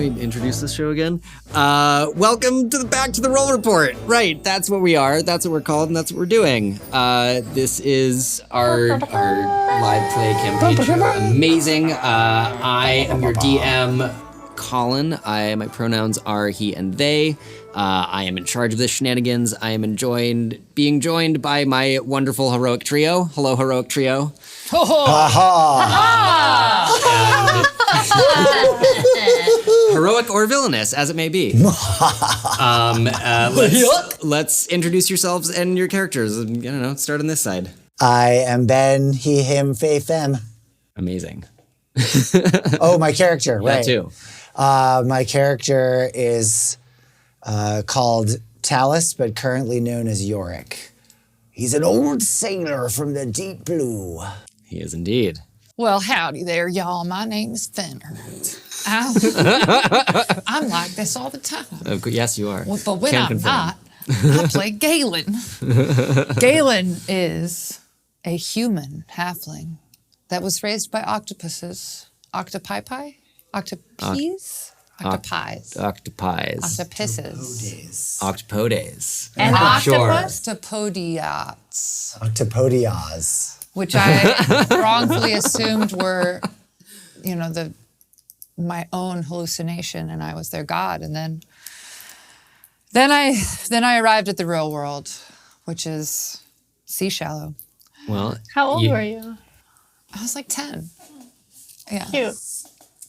me introduce this show again. Welcome to Back to the Roll Report. Right, that's what we are. That's what we're called, and that's what we're doing. This is our live play campaign show. Amazing. I am your DM, Colin. My pronouns are he and they. I am in charge of this shenanigans. I am being joined by my wonderful heroic trio. Hello, heroic trio. Heroic or villainous, as it may be. Let's introduce yourselves and your characters. I don't know, start on this side. I am Ben, he, him, Faye, them. Amazing. Oh, my character, right. That too. My character is called Talus, but currently known as Yorick. He's an old sailor from the deep blue. He is indeed. Well, howdy there, y'all. My name's Fenner. I'm like this all the time. Yes, you are. Well, but when I'm not, I play Galen. Galen is a human halfling that was raised by octopuses. Octopi? Octopies? Octopies. Octopies. Octopuses. Octopodes. And octopus? Octopodiots. Octopodias. Which I wrongfully assumed were, my own hallucination, and I was their god. And then I arrived at the real world, which is sea shallow. Well, How old were you? I was like 10. Yeah. Cute.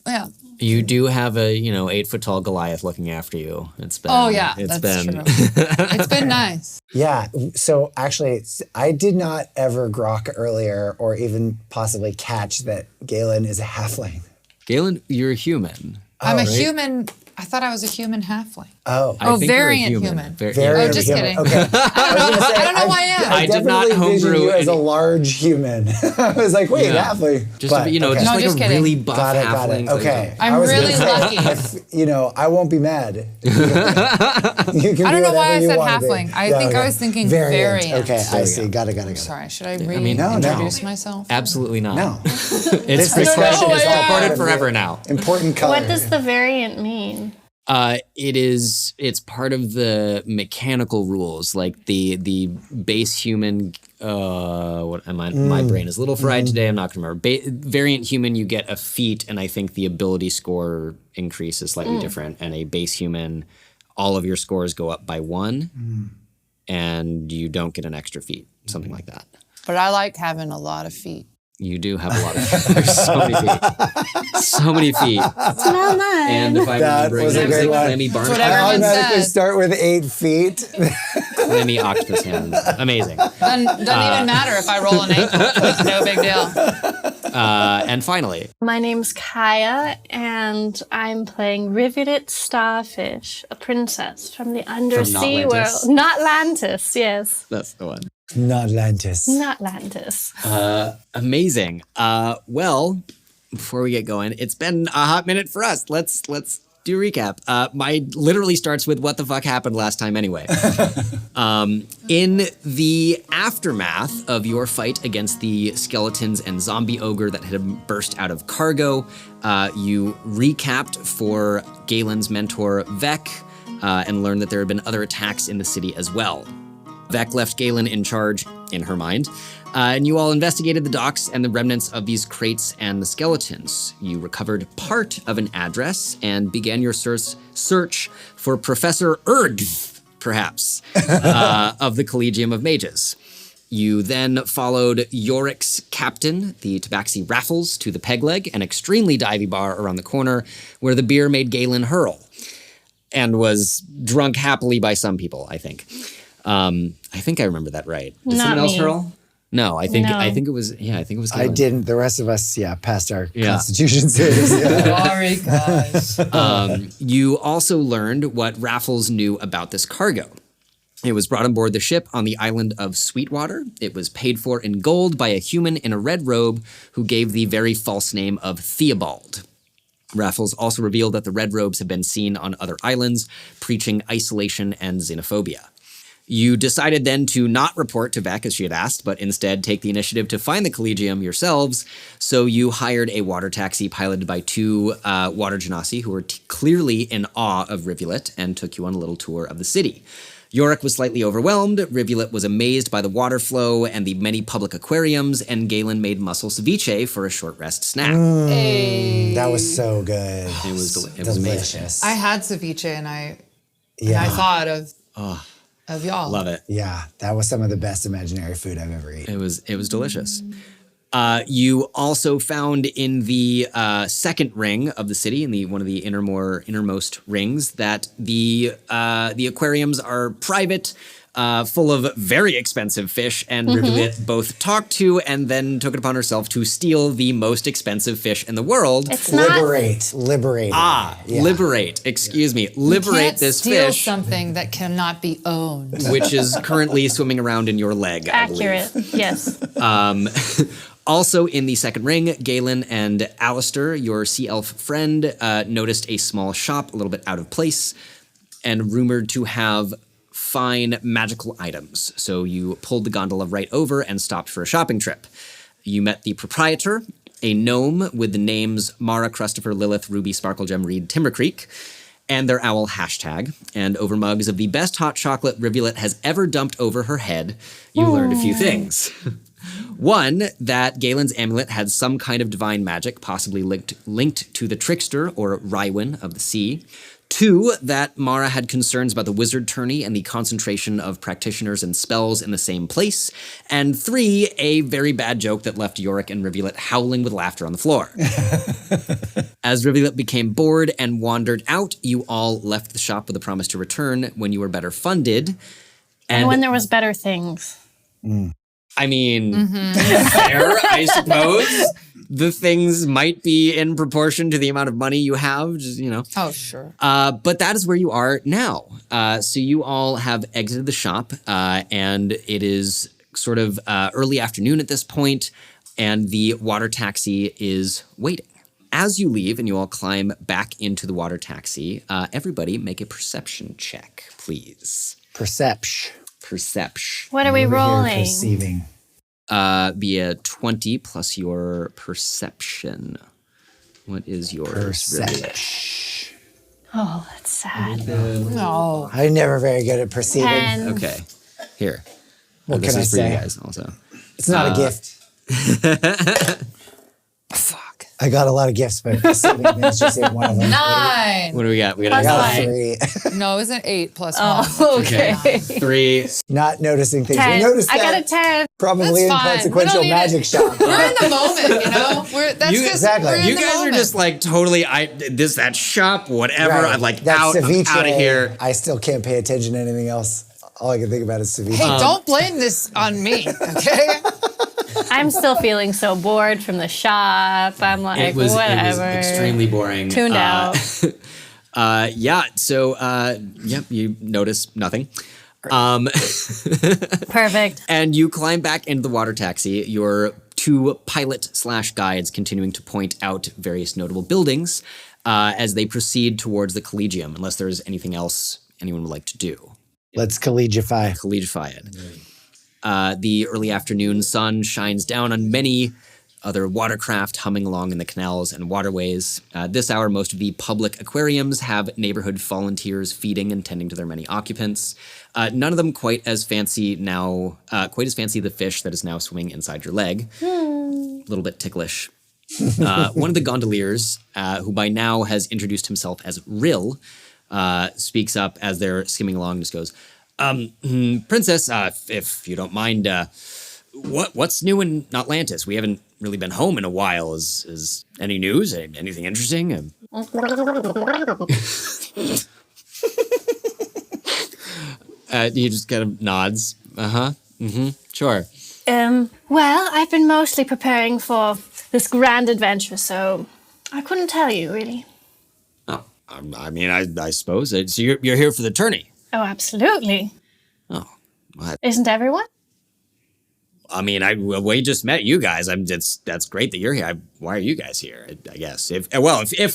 Yeah. you do have a 8-foot tall Goliath looking after you. It's been. Oh yeah, it's that's been. true. It's been nice. Yeah, so actually, I did not ever grok earlier or even possibly catch that Galen is a halfling. Galen, you're a human. I'm a human. I thought I was a human halfling. Oh. I think variant you're a human. Variant Oh, just human. kidding. Okay. I don't know why I am. I did not definitely envisioned homebrew you as a any- large human. I was like, wait, Yeah. halfling. Just But, just No, like just a kidding. really buff got halfling. it. Okay. I'm I was really gonna say, lucky. I won't be mad. You can I don't know why I whatever you said wanna be. halfling. I think I was thinking variant. Okay, There I we see. go. Got it. Sorry, should I No, reintroduce myself? Absolutely not. No. It's discussion is all part recorded of forever it. now. Important color. What does the variant mean? It's part of the mechanical rules, like the base human. My brain is a little fried today. I'm not gonna remember. Variant human, you get a feat, and I think the ability score increase is slightly different. And a base human, all of your scores go up by 1, and you don't get an extra feat, something like that. But I like having a lot of feet. You do have a lot of there's so many feet. So many feet. Smell mine. And if I That remember, was a great one. clammy barnacle. Whatever I everyone automatically says. start with 8 feet. Clammy octopus hands. Amazing. Doesn't even matter if I roll an 8. It's no big deal. And finally, My name's Kaya, and I'm playing Rivulet Starfish, a princess from the undersea Notlantis? world. Notlantis, yes. that's the one. Notlantis. Notlantis. Amazing. Well, before we get going, it's been a hot minute for us. Let's do a recap. Mine literally starts with what the fuck happened last time anyway. In the aftermath of your fight against the skeletons and zombie ogre that had burst out of cargo, you recapped for Galen's mentor, Vec, and learned that there had been other attacks in the city as well. Vec left Galen in charge, in her mind, and you all investigated the docks and the remnants of these crates and the skeletons. You recovered part of an address and began your search for Professor Err, perhaps, of the Collegium of Mages. You then followed Yorick's captain, the Tabaxi Raffles, to the Peg Leg, an extremely divey bar around the corner where the beer made Galen hurl, and was drunk happily by some people, I think. I think I remember that right. Did Not someone else me. hurl? No, I think No. it was Galen. I didn't. The rest of us, passed our constitution saves. Yeah. Sorry, guys. You also learned what Raffles knew about this cargo. It was brought on board the ship on the island of Sweetwater. It was paid for in gold by a human in a red robe who gave the very false name of Theobald. Raffles also revealed that the red robes had been seen on other islands, preaching isolation and xenophobia. You decided then to not report to Vec as she had asked, but instead take the initiative to find the Collegium yourselves. So you hired a water taxi piloted by two water genasi who were clearly in awe of Rivulet and took you on a little tour of the city. Yorick was slightly overwhelmed, Rivulet was amazed by the water flow and the many public aquariums, and Galen made mussel ceviche for a short rest snack. That was so good. It was amazing. delicious. I had ceviche and I thought of y'all. Love it. Yeah, that was some of the best imaginary food I've ever eaten. It was delicious. You also found in the second ring of the city, in one of the innermost rings, that the aquariums are private, full of very expensive fish, and Rivulet both talked to and then took it upon herself to steal the most expensive fish in the world. It's not. Liberate. Yeah. Liberate. Excuse me. Liberate this steal fish, something that cannot be owned. which is currently swimming around in your leg. I believe. Accurate. Yes. Also in the second ring, Galen and Alistair, your sea elf friend, noticed a small shop a little bit out of place and rumored to have fine magical items. So you pulled the gondola right over and stopped for a shopping trip. You met the proprietor, a gnome with the names Mara, Christopher, Lilith, Ruby, Sparklegem, Reed, Timbercreek, and their owl hashtag. And over mugs of the best hot chocolate Rivulet has ever dumped over her head, you learned a few things. One, that Galen's amulet had some kind of divine magic, possibly linked to the trickster or Rywin of the sea. Two, that Mara had concerns about the wizard tourney and the concentration of practitioners and spells in the same place. And three, a very bad joke that left Yorick and Rivulet howling with laughter on the floor. As Rivulet became bored and wandered out, you all left the shop with a promise to return when you were better funded. And when there was better things. I mean, fair, I suppose. The things might be in proportion to the amount of money you have, just, you know. Oh, sure. But that is where you are now. So you all have exited the shop, and it is sort of early afternoon at this point, and the water taxi is waiting. As you leave and you all climb back into the water taxi, everybody make a perception check, please. Perception. What are we Over here rolling? Perceiving. Be a 20 plus your perception. What is yours? Perception. Oh, that's sad. No. I'm never very good at perceiving. 10. Okay, here. What This can I is for you say? guys also. It's not a gift. Fuck. I got a lot of gifts, but perceiving is just in one of them. 9. What do we got? We I got got Plus a 3. No, it was an 8 plus 1. Oh, okay. 3. Not noticing things. 10. We noticed I that. got a 10. Probably That's fine. inconsequential We don't need magic shot. We're in the moment, you know? Exactly. We're in You the guys are moment. just like totally. That shop, whatever. Right. I'm like That out ceviche, of here. I still can't pay attention to anything else. All I can think about is ceviche. Hey, don't blame this on me, okay? I'm still feeling so bored from the shop. I'm like, It was whatever. extremely boring. Tuned out. Yeah. So, yep. You notice nothing. Perfect. And you climb back into the water taxi. Your two pilot/guides continuing to point out various notable buildings as they proceed towards the Collegium. Unless there's anything else anyone would like to do. Let's collegify. Collegify it. The early afternoon sun shines down on many other watercraft humming along in the canals and waterways. This hour, most of the public aquariums have neighborhood volunteers feeding and tending to their many occupants. None of them quite as fancy the fish that is now swimming inside your leg. A little bit ticklish. One of the gondoliers, who by now has introduced himself as Rill, speaks up as they're skimming along and just goes, Princess, if you don't mind, what's new in Atlantis? We haven't really been home in a while. Is any news? Anything interesting? He just kind of nods. Sure. Well, I've been mostly preparing for this grand adventure, so I couldn't tell you, really. Oh, I mean, I suppose. So you're here for the tourney? Oh, absolutely. Oh, what? Isn't everyone? I mean, we just met you guys. That's great that you're here. Why are you guys here? I guess if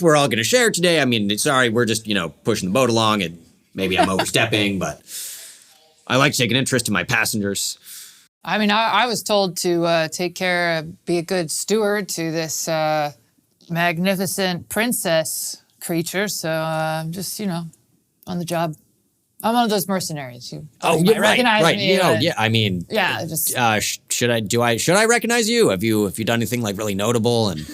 we're all going to share today, I mean, sorry, we're just pushing the boat along, and maybe I'm overstepping, but I like taking interest in my passengers. I mean, I was told to take care, be a good steward to this magnificent princess creature. So I'm just, on the job. I'm one of those mercenaries. You might recognize me. Yeah. I mean, just should I recognize you? Have you done anything like really notable? And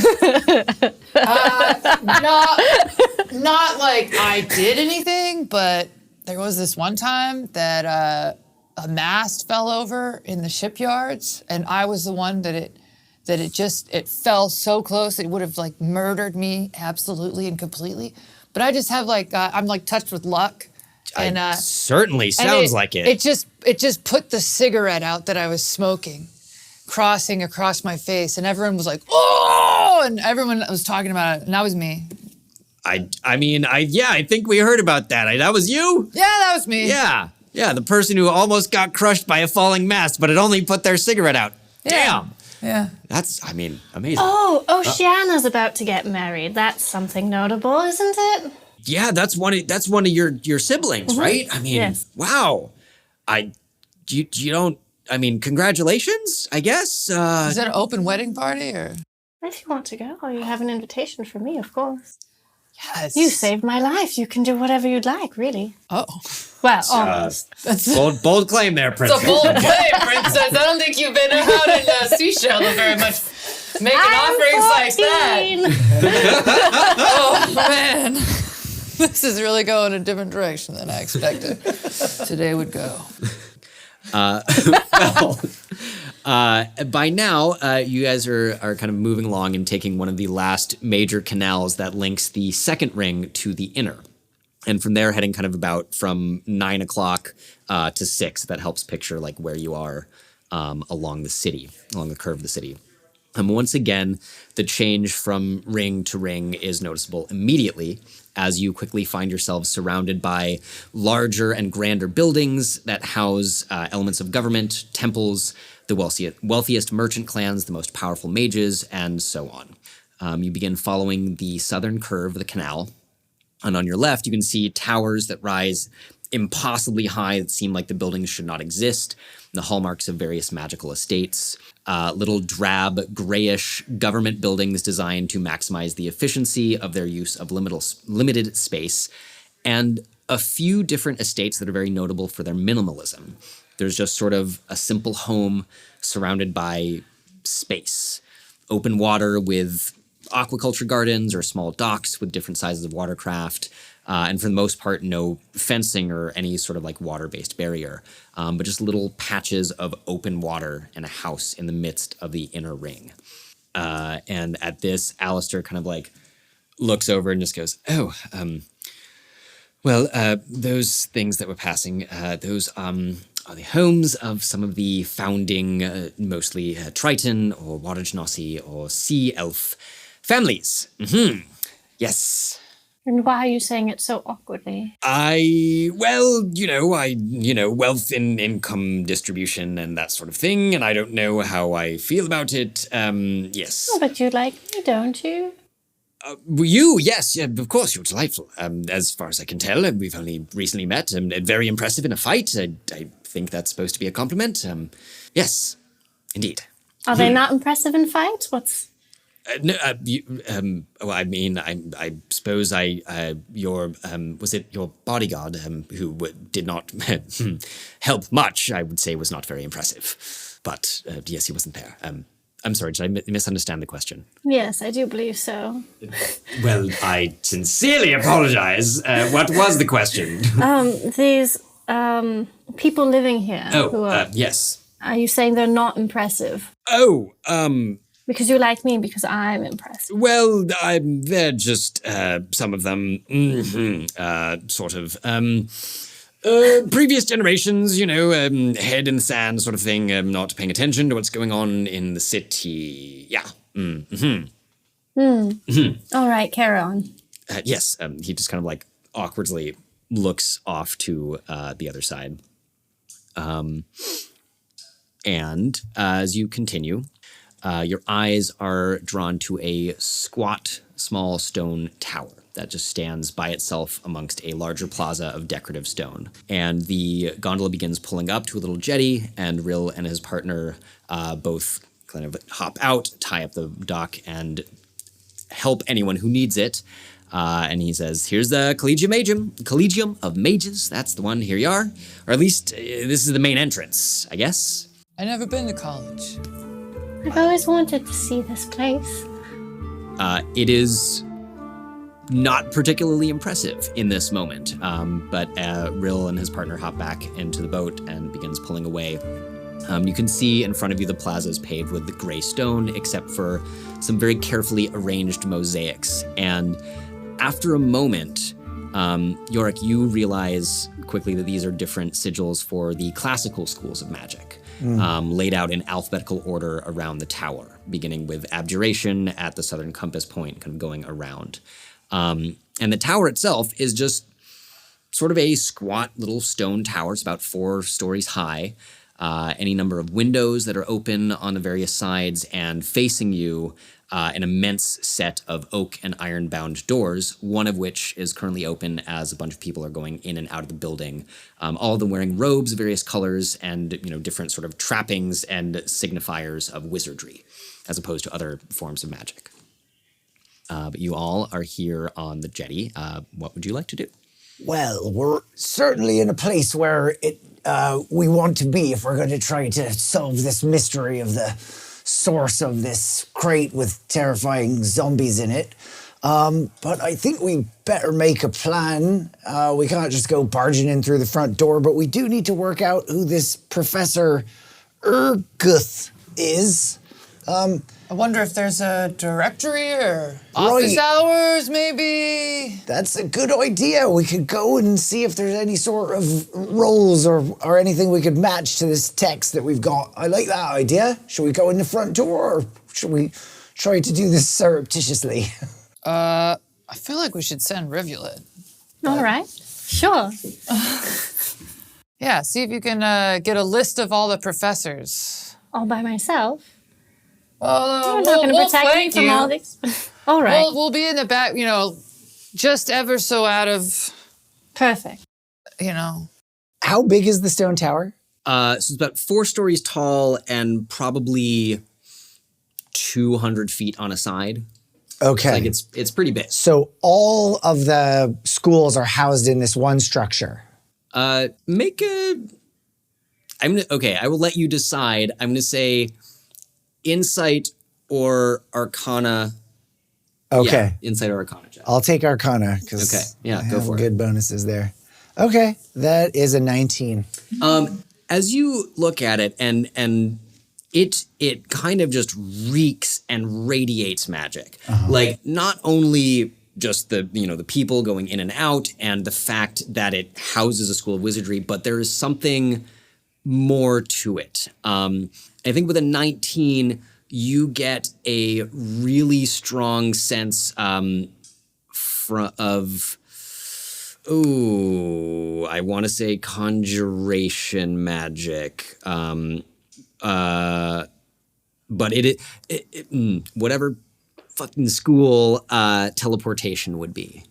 not like I did anything, but there was this one time that a mast fell over in the shipyards, and I was the one that it fell so close it would have like murdered me absolutely and completely. But I just have I'm like touched with luck. And certainly sounds like it. It just put the cigarette out that I was smoking, crossing across my face, and everyone was like, "Oh!" and everyone was talking about it, and that was me. I think we heard about that. That was you? Yeah, that was me. Yeah, the person who almost got crushed by a falling mast, but it only put their cigarette out. Yeah. Damn. Yeah. That's, amazing. Oh, Oceana's about to get married. That's something notable, isn't it? Yeah, that's one of your siblings, right? I mean, yes. Wow. You don't. I mean, congratulations, I guess. Is that an open wedding party or? If you want to go, you have an invitation from me, of course. Yes. You saved my life. You can do whatever you'd like, really. Oh. Well, almost. That's bold claim there, Princess. a bold claim, Princess. I don't think you've been out in Seychelles very much. Making offerings like that. Oh, man. This is really going a different direction than I expected today would go. By now, you guys are kind of moving along and taking one of the last major canals that links the second ring to the inner. And from there, heading kind of about from 9 o'clock to 6. That helps picture like where you are along the curve of the city. Once again, the change from ring to ring is noticeable immediately as you quickly find yourselves surrounded by larger and grander buildings that house elements of government, temples, the wealthiest merchant clans, the most powerful mages, and so on. You begin following the southern curve of the canal, and on your left you can see towers that rise impossibly high that seem like the buildings should not exist, the hallmarks of various magical estates, little drab, grayish government buildings designed to maximize the efficiency of their use of limited space, and a few different estates that are very notable for their minimalism. There's just sort of a simple home surrounded by space, open water with aquaculture gardens or small docks with different sizes of watercraft, and for the most part, no fencing or any sort of like water-based barrier, but just little patches of open water and a house in the midst of the inner ring. And at this, Alistair kind of like looks over and just goes, those things that we're passing, those are the homes of some of the founding, mostly Triton or Water Genasi or Sea Elf families. Mm-hmm. Yes. And why are you saying it so awkwardly? Wealth in income distribution and that sort of thing, and I don't know how I feel about it. Yes. Oh, but you like me, don't you? Yes, of course, you're delightful. As far as I can tell, we've only recently met, and very impressive in a fight. I think that's supposed to be a compliment. Yes, indeed. Are they not impressive in fights? What's... I suppose was it your bodyguard who did not help much, I would say was not very impressive. But yes, he wasn't there. I'm sorry, did I misunderstand the question? Yes, I do believe so. Well, I sincerely apologize. What was the question? These people living here. Yes. Are you saying they're not impressive? Because you like me, because I'm impressed. Well, they're just some of them, previous generations, head in the sand sort of thing, not paying attention to what's going on in the city. Yeah. All right, carry on. Yes, he just kind of like awkwardly looks off to the other side. And as you continue, Your eyes are drawn to a squat, small stone tower that just stands by itself amongst a larger plaza of decorative stone. And the gondola begins pulling up to a little jetty, and Rill and his partner both kind of hop out, tie up the dock, and help anyone who needs it. And he says, here's the Collegium of Mages. That's the one. Here you are. Or at least this is the main entrance, I guess. I've never been to college. I've always wanted to see this place. It is not particularly impressive in this moment, but Rill and his partner hop back into the boat and begins pulling away. You can see in front of you the plaza is paved with the gray stone, except for some very carefully arranged mosaics. And after a moment, Yorick, you realize quickly that these are different sigils for the classical schools of magic, laid out in alphabetical order around the tower, beginning with abjuration at the southern compass point, kind of going around. And the tower itself is just sort of a squat little stone tower. It's about 4 stories high. Any number of windows that are open on the various sides, and facing you, an immense set of oak and iron-bound doors, one of which is currently open as a bunch of people are going in and out of the building, all of them wearing robes of various colors and, different sort of trappings and signifiers of wizardry, as opposed to other forms of magic. But you all are here on the jetty. What would you like to do? Well, we're certainly in a place where we want to be if we're going to try to solve this mystery of the source of this crate with terrifying zombies in it. But I think we better make a plan. We can't just go barging in through the front door, but we do need to work out who this Professor Err is. I wonder if there's a directory or office hours, maybe. That's a good idea. We could go and see if there's any sort of roles or anything we could match to this text that we've got. I like that idea. Should we go in the front door, or should we try to do this surreptitiously? I feel like we should send Rivulet. All right. Sure. Yeah, see if you can get a list of all the professors. All by myself. Well, You're not going to protect me from all these. All right. We'll be in the back, just ever so out of, Perfect. How big is the stone tower? So it's about 4 stories tall and probably 200 feet on a side. Okay. It's pretty big. So all of the schools are housed in this one structure. I will let you decide. I'm gonna say Insight or Arcana. Okay. Yeah, Insight or Arcana, Jeff. I'll take Arcana because go for it. Good bonuses there. Okay, that is a 19. As you look at it, and it kind of just reeks and radiates magic. Like, not only just the people going in and out and the fact that it houses a school of wizardry, but there is something more to it. I think with a 19, you get a really strong sense of, I want to say conjuration magic. But whatever fucking school teleportation would be.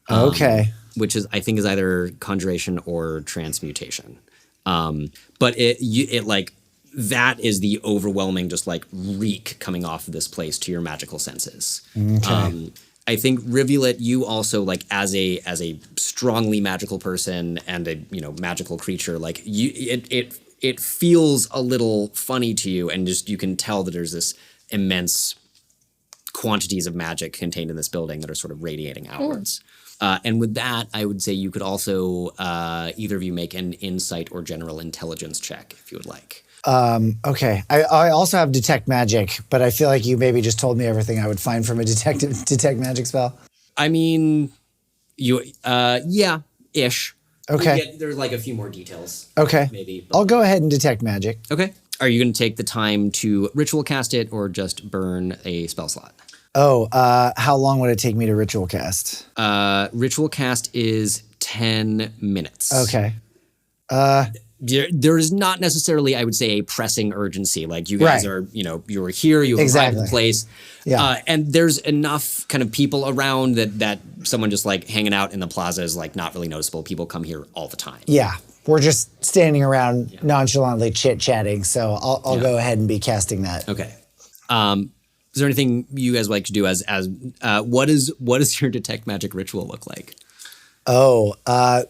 Okay. Which I think is either conjuration or transmutation. But it like, that is the overwhelming just like reek coming off of this place to your magical senses. Okay. I think Rivulet, you also like as a strongly magical person and a magical creature, like it feels a little funny to you, and just you can tell that there's this immense quantities of magic contained in this building that are sort of radiating outwards. And with that, I would say you could also either of you make an insight or general intelligence check if you would like. Okay. I also have detect magic, but I feel like you maybe just told me everything I would find from a detect magic spell. I mean, ish. Okay. There's like a few more details. Okay. Maybe. I'll go ahead and detect magic. Okay. Are you going to take the time to ritual cast it or just burn a spell slot? Oh, how long would it take me to ritual cast? Ritual cast is 10 minutes. Okay. there is not necessarily, I would say, a pressing urgency. Like you guys Right. are, you're here, you have arrived at the place. Yeah. And there's enough kind of people around that someone just like hanging out in the plaza is like not really noticeable. People come here all the time. Yeah. We're just standing around nonchalantly chit-chatting, so I'll go ahead and be casting that. Okay. Is there anything you guys would like to do as what does your detect magic ritual look like? Oh,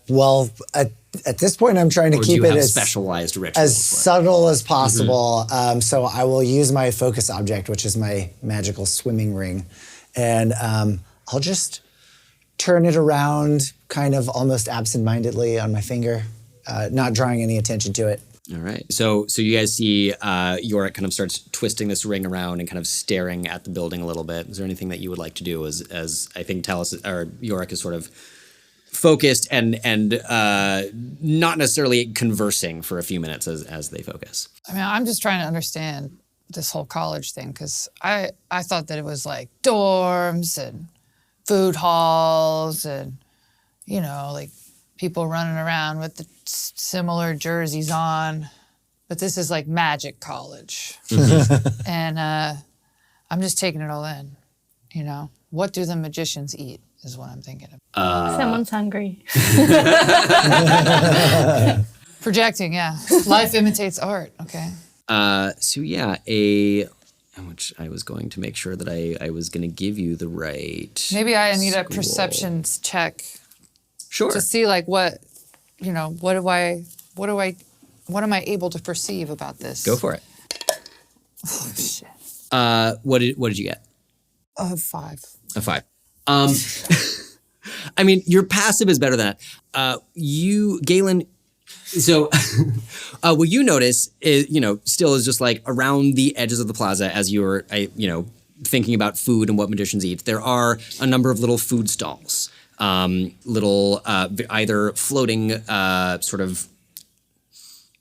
well, at this point, I'm trying to Or do keep you it have as specialized rituals? as subtle as possible. So I will use my focus object, which is my magical swimming ring, and I'll just turn it around kind of almost absent-mindedly on my finger, not drawing any attention to it. All right. So you guys see Yorick kind of starts twisting this ring around and kind of staring at the building a little bit. Is there anything that you would like to do as I think Yorick is sort of focused and not necessarily conversing for a few minutes as they focus? I mean, I'm just trying to understand this whole college thing because I thought that it was like dorms and food halls and, like people running around with the similar jerseys on. But this is like magic college. And I'm just taking it all in, What do the magicians eat is what I'm thinking of. Someone's hungry. Projecting, yeah. Life imitates art, okay. Which I was going to make sure that I was going to give you the right. Maybe I need a school. perceptions check Sure. to see like what am I able to perceive about this? Go for it. Oh, shit. What did you get? 5. A 5. I mean, your passive is better than that. Galen. So, what you notice is, still is just like around the edges of the plaza as you're, thinking about food and what magicians eat. There are a number of little food stalls, little either floating, sort of.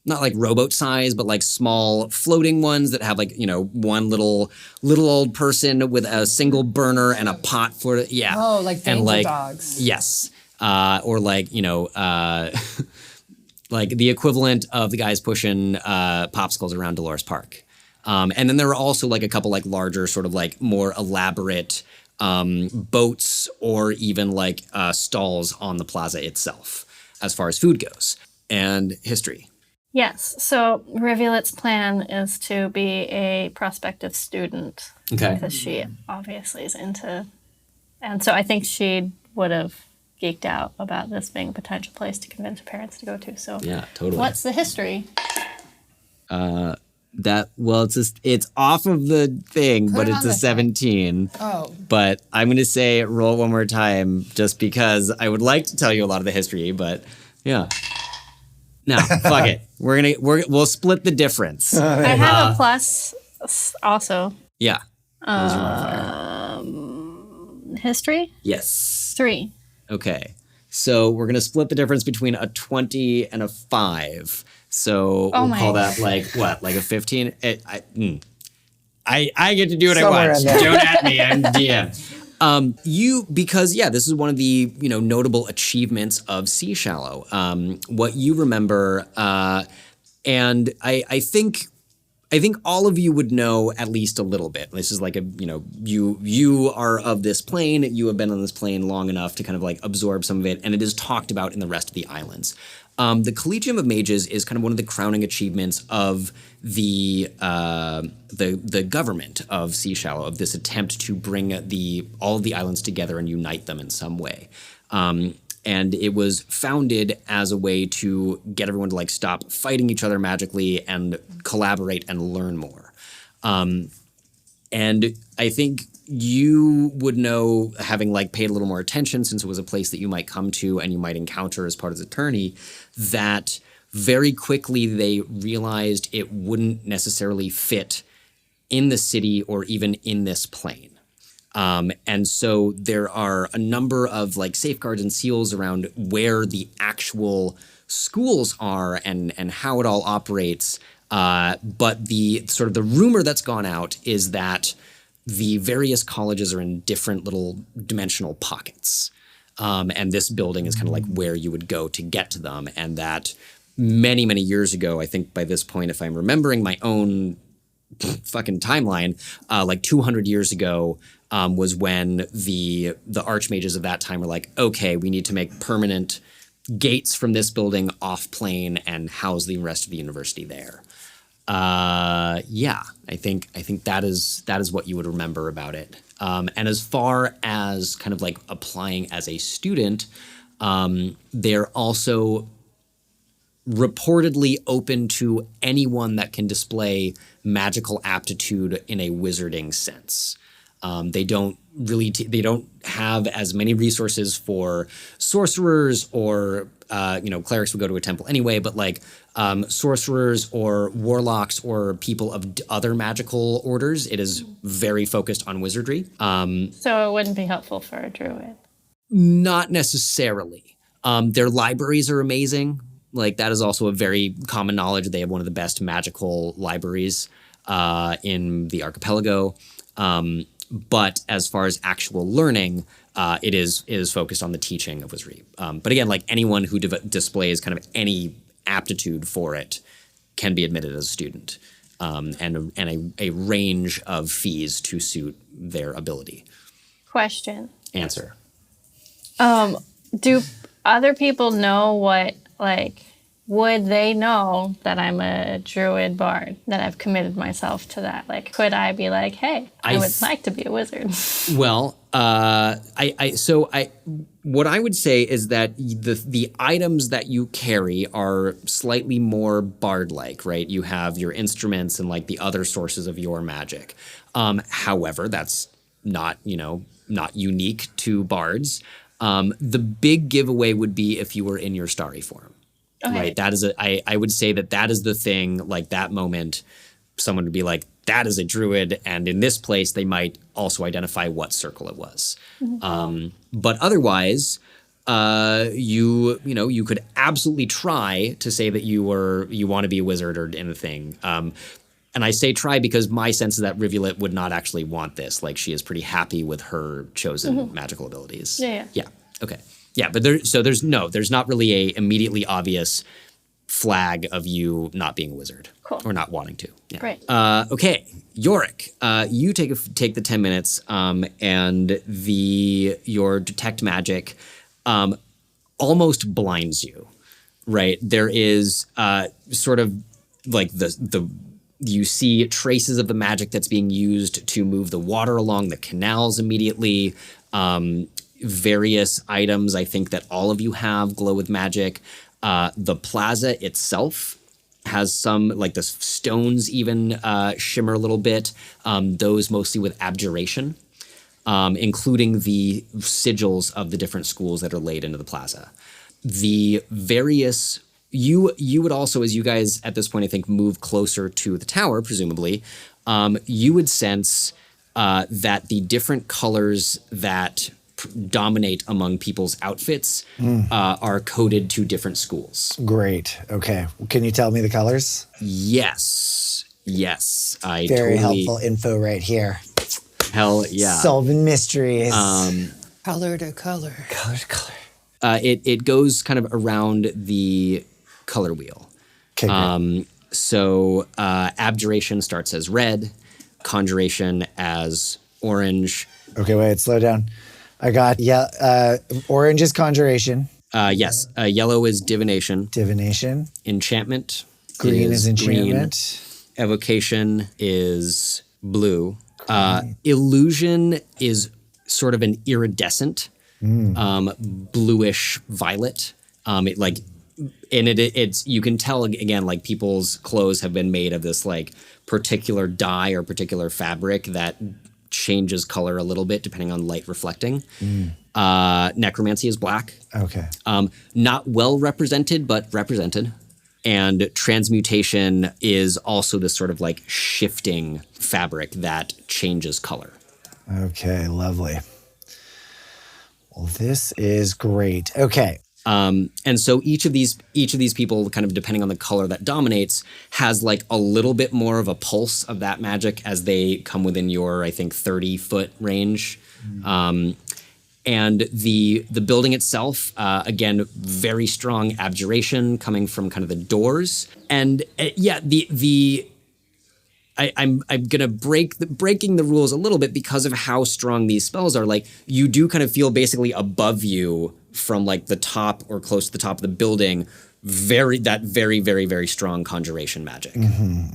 Not like rowboat size, but like small floating ones that have like, one little old person with a single burner and a pot for it. Yeah. Oh, like danger and like, dogs. Yes. Or like, like the equivalent of the guys pushing popsicles around Dolores Park. And then there are also like a couple like larger sort of like more elaborate boats or even like stalls on the plaza itself as far as food goes. And history. Yes. So Rivulet's plan is to be a prospective student. Okay. Because she obviously is into... And so I think she would have geeked out about this being a potential place to convince her parents to go to. So Yeah, totally. what's the history? It's off of the thing, Put but it it's on a the 17. Oh. But I'm going to say roll it one more time just because I would like to tell you a lot of the history, but yeah. No, fuck it. We'll split the difference. I have a plus also. Yeah. What was your modifier? History? Yes. 3. Okay. So we're going to split the difference between a 20 and a 5. So we'll call that like what? Like a 15? I get to do what Somewhere I want. in there. Don't at me. I'm DM. This is one of the, notable achievements of Sea Shallow. What you remember, and I think all of you would know at least a little bit. This is like you are of this plane. You have been on this plane long enough to kind of like absorb some of it, and it is talked about in the rest of the islands. The Collegium of Mages is kind of one of the crowning achievements of the government of Sea Shallow, of this attempt to bring all of the islands together and unite them in some way. And it was founded as a way to get everyone to like stop fighting each other magically and collaborate and learn more. And I think you would know, having like paid a little more attention since it was a place that you might come to and you might encounter as part of the tourney, that very quickly they realized it wouldn't necessarily fit in the city or even in this plane. And so there are a number of like safeguards and seals around where the actual schools are and how it all operates. But the sort of the rumor that's gone out is that the various colleges are in different little dimensional pockets. And this building is kind of like where you would go to get to them. And that many, many years ago, I think by this point, if I'm remembering my own fucking timeline, like 200 years ago, was when the archmages of that time were like, okay, we need to make permanent gates from this building off plane and house the rest of the university there. Yeah, I think that is what you would remember about it. And as far as kind of like applying as a student, they're also reportedly open to anyone that can display magical aptitude in a wizarding sense. They don't have as many resources for sorcerers or clerics would go to a temple anyway, but like sorcerers or warlocks or people of other magical orders, it is very focused on wizardry. So it wouldn't be helpful for a druid. Not necessarily. Their libraries are amazing. Like that is also a very common knowledge. They have one of the best magical libraries in the archipelago. But as far as actual learning, it is focused on the teaching of wizardry. But again, like anyone who displays kind of any aptitude for it can be admitted as a student, and a range of fees to suit their ability. Question. Answer. Do other people know what, like, would they know that I'm a druid bard, that I've committed myself to that? Like, could I be like, hey, I would like to be a wizard? Well, what I would say is that the items that you carry are slightly more bard-like, right? You have your instruments and like the other sources of your magic. However, that's not unique to bards. The big giveaway would be if you were in your starry form. Okay. Right. That is I would say that is the thing, like that moment, someone would be like, that is a druid. And in this place, they might also identify what circle it was. Mm-hmm. But otherwise, you could absolutely try to say that you want to be a wizard or anything. And I say try because my sense is that Rivulet would not actually want this. Like she is pretty happy with her chosen magical abilities. Yeah. Okay. Yeah, but there's not really a immediately obvious flag of you not being a wizard. Cool. Or not wanting to. Yeah. Great. Okay, Yorick, you take the 10 minutes, and your detect magic almost blinds you, right? There is sort of like you see traces of the magic that's being used to move the water along the canals immediately. Various items I think that all of you have glow with magic. The plaza itself has some, like the stones even shimmer a little bit. Those mostly with abjuration, including the sigils of the different schools that are laid into the plaza. The various, you would also, as you guys at this point I think move closer to the tower, presumably, you would sense that the different colors that dominate among people's outfits are coded to different schools. Great. Okay. Can you tell me the colors? Yes. I Very totally, helpful info right here. Hell yeah. Solving mysteries. Color to color. Color to color. It goes kind of around the color wheel. Okay, great. So abjuration starts as red, conjuration as orange. Okay, wait, slow down. I got orange is conjuration. Yes. Yellow is divination. Divination. Enchantment. Green is enchantment. Green. Evocation is blue. Illusion is sort of an iridescent, bluish violet. It's you can tell again, like people's clothes have been made of this like particular dye or particular fabric that changes color a little bit depending on light reflecting. Necromancy is black. Okay. Not well represented, but represented. And transmutation is also this sort of like shifting fabric that changes color. Okay, lovely. Well, this is great. Okay. And so each of these people, kind of depending on the color that dominates, has like a little bit more of a pulse of that magic as they come within your, I think, 30-foot range. And the building itself, again, very strong abjuration coming from kind of the doors. And I'm gonna breaking the rules a little bit because of how strong these spells are. Like, you do kind of feel basically above you from like the top or close to the top of the building, very, very strong conjuration magic.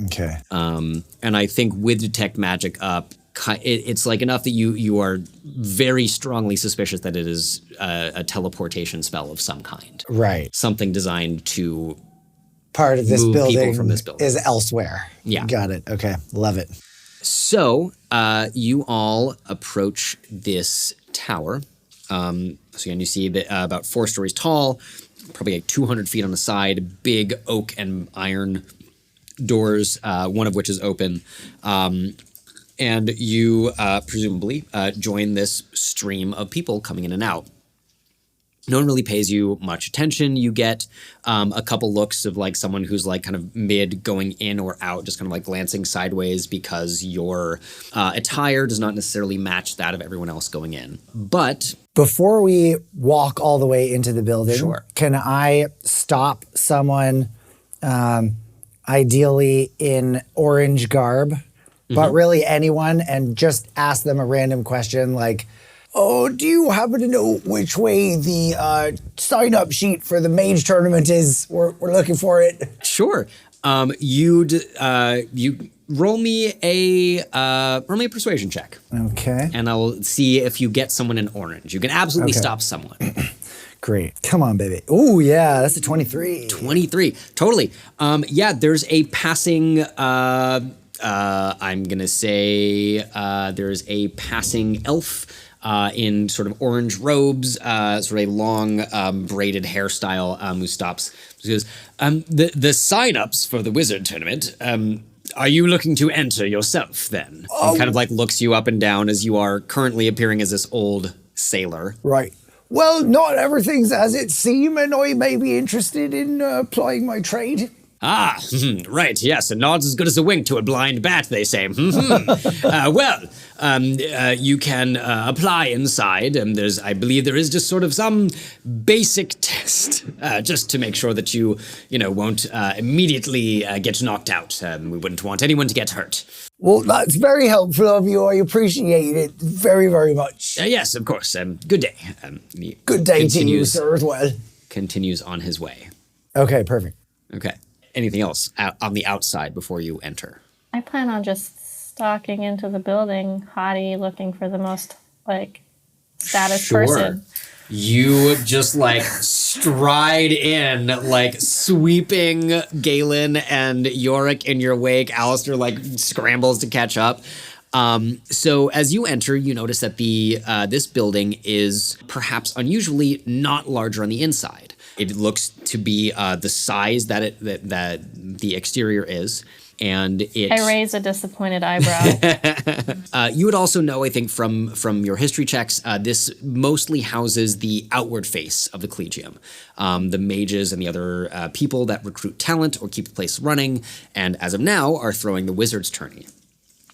Okay. And I think with detect magic up, it's like enough that you are very strongly suspicious that it is a teleportation spell of some kind. Right. Something designed to Part of this move people building, from this building. is elsewhere. Yeah. Got it. Okay. Love it. So you all approach this tower. So again, you see that about 4 stories tall, probably like 200 feet on the side, big oak and iron doors, one of which is open. And you presumably join this stream of people coming in and out. No one really pays you much attention. You get a couple looks of like someone who's like kind of mid going in or out, just kind of like glancing sideways because your attire does not necessarily match that of everyone else going in. But before we walk all the way into the building, Sure. Can I stop someone, ideally in orange garb, but really anyone, and just ask them a random question like, oh, do you happen to know which way the sign-up sheet for the mage tournament is? We're looking for it. sure, you roll me a persuasion check, Okay. and I'll see if you get someone in orange. You can absolutely Okay. stop someone. Great. Come on, baby. Oh, yeah, that's a 23. 23, totally. Yeah, there's a passing. I'm gonna say there's a passing elf in sort of orange robes, sort of a long braided hairstyle, who stops. He goes, the sign-ups for the wizard tournament. Are you looking to enter yourself then? And kind of like looks you up and down as you are currently appearing as this old sailor. Right. Well, not everything's as it seems, and I may be interested in applying my trade. Ah, right, yes, a nod's as good as a wink to a blind bat, they say. You can apply inside, and I believe there is just sort of some basic test, just to make sure that you won't immediately get knocked out. We wouldn't want anyone to get hurt. Well, that's very helpful of you. I appreciate it very, very much. Yes, of course. Good day. Good day to you, sir, as well. Continues on his way. Okay, perfect. Okay. Anything else on the outside before you enter? I plan on just stalking into the building, haughty, looking for the most, like, status person. You just like stride in, like sweeping Galen and Yorick in your wake. Alistair like scrambles to catch up. So as you enter, you notice that this building is perhaps unusually not larger on the inside. It looks to be the size that the exterior is, and it. I raise a disappointed eyebrow. You would also know, I think, from your history checks, this mostly houses the outward face of the Collegium, the mages and the other people that recruit talent or keep the place running, and as of now are throwing the wizard's tourney.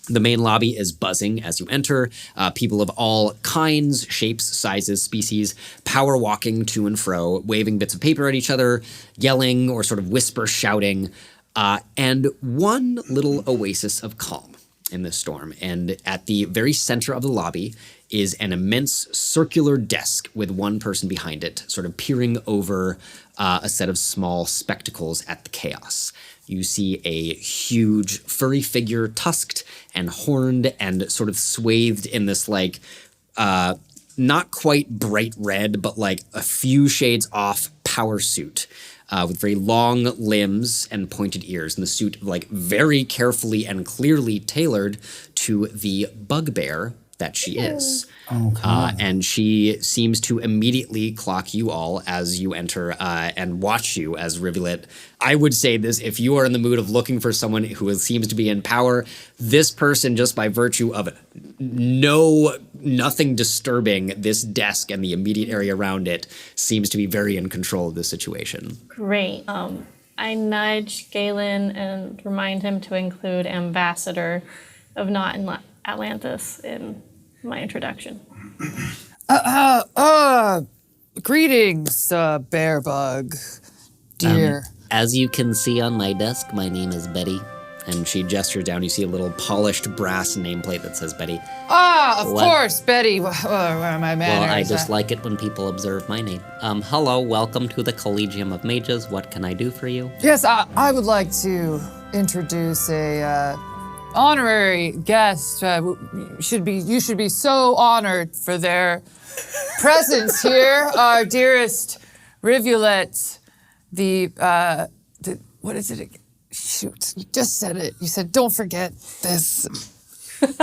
The main lobby is buzzing as you enter. People of all kinds, shapes, sizes, species, power walking to and fro, waving bits of paper at each other, yelling or sort of whisper shouting, and one little oasis of calm in this storm. And at the very center of the lobby is an immense circular desk with one person behind it, sort of peering over a set of small spectacles at the chaos. You see a huge furry figure, tusked and horned and sort of swathed in this like, not quite bright red, but like a few shades off power suit, with very long limbs and pointed ears. And the suit like very carefully and clearly tailored to the bugbear that she is. And she seems to immediately clock you all as you enter and watch you as Rivulet. I would say this, if you are in the mood of looking for someone who seems to be in power, this person, just by virtue of nothing disturbing this desk and the immediate area around it, seems to be very in control of the situation. Great. I nudge Galen and remind him to include Ambassador of Not in Atlantis in my introduction. Greetings, Bearbug, dear. As you can see on my desk, my name is Betty. And she gestures down. You see a little polished brass nameplate that says Betty. Of course, Betty. Where are my manners? Well, I just like it when people observe my name. Hello, welcome to the Collegium of Mages. What can I do for you? Yes, I would like to introduce a honorary guest. You should be so honored for their presence here. Our dearest Rivulet, what is it again? Shoot, you just said it. You said, don't forget this.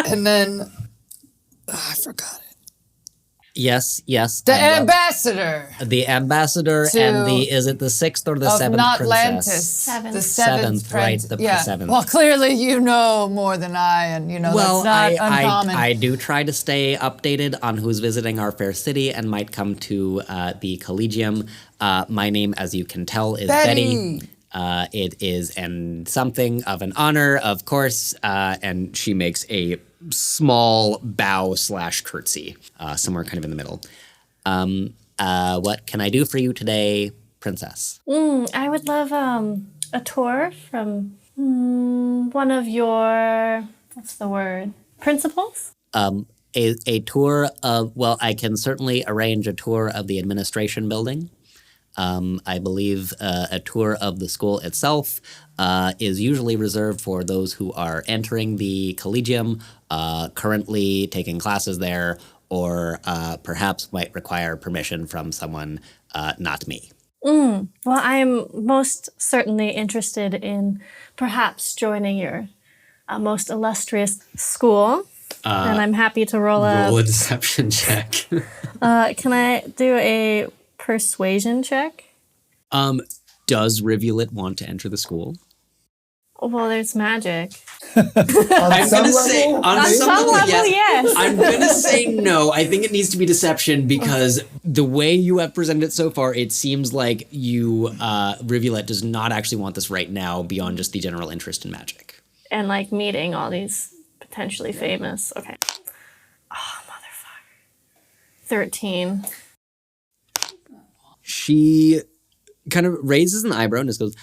And then, I forgot it. Yes. The ambassador. The ambassador and is it the sixth or the seventh princess? Seventh. The seventh right, princess. the seventh. Well, clearly you know more than I, and that's not uncommon. I do try to stay updated on who's visiting our fair city and might come to the Collegium. My name, as you can tell, is Betty. It is something of an honor, of course, and she makes a small bow / curtsy, somewhere kind of in the middle. What can I do for you today, princess? I would love a tour from one of your, what's the word, principals? A tour of, well, I can certainly arrange a tour of the administration building. I believe a tour of the school itself is usually reserved for those who are entering the Collegium, currently taking classes there, or perhaps might require permission from someone not me. Well, I'm most certainly interested in perhaps joining your most illustrious school, and I'm happy to roll a deception check. Can I do a persuasion check? Does Rivulet want to enter the school? Well, there's magic. On some level, yes. I'm going to say no. I think it needs to be deception because the way you have presented it so far, it seems like Rivulet does not actually want this right now beyond just the general interest in magic. And like meeting all these potentially famous. Okay. Oh, motherfucker. 13. She kind of raises an eyebrow and just goes,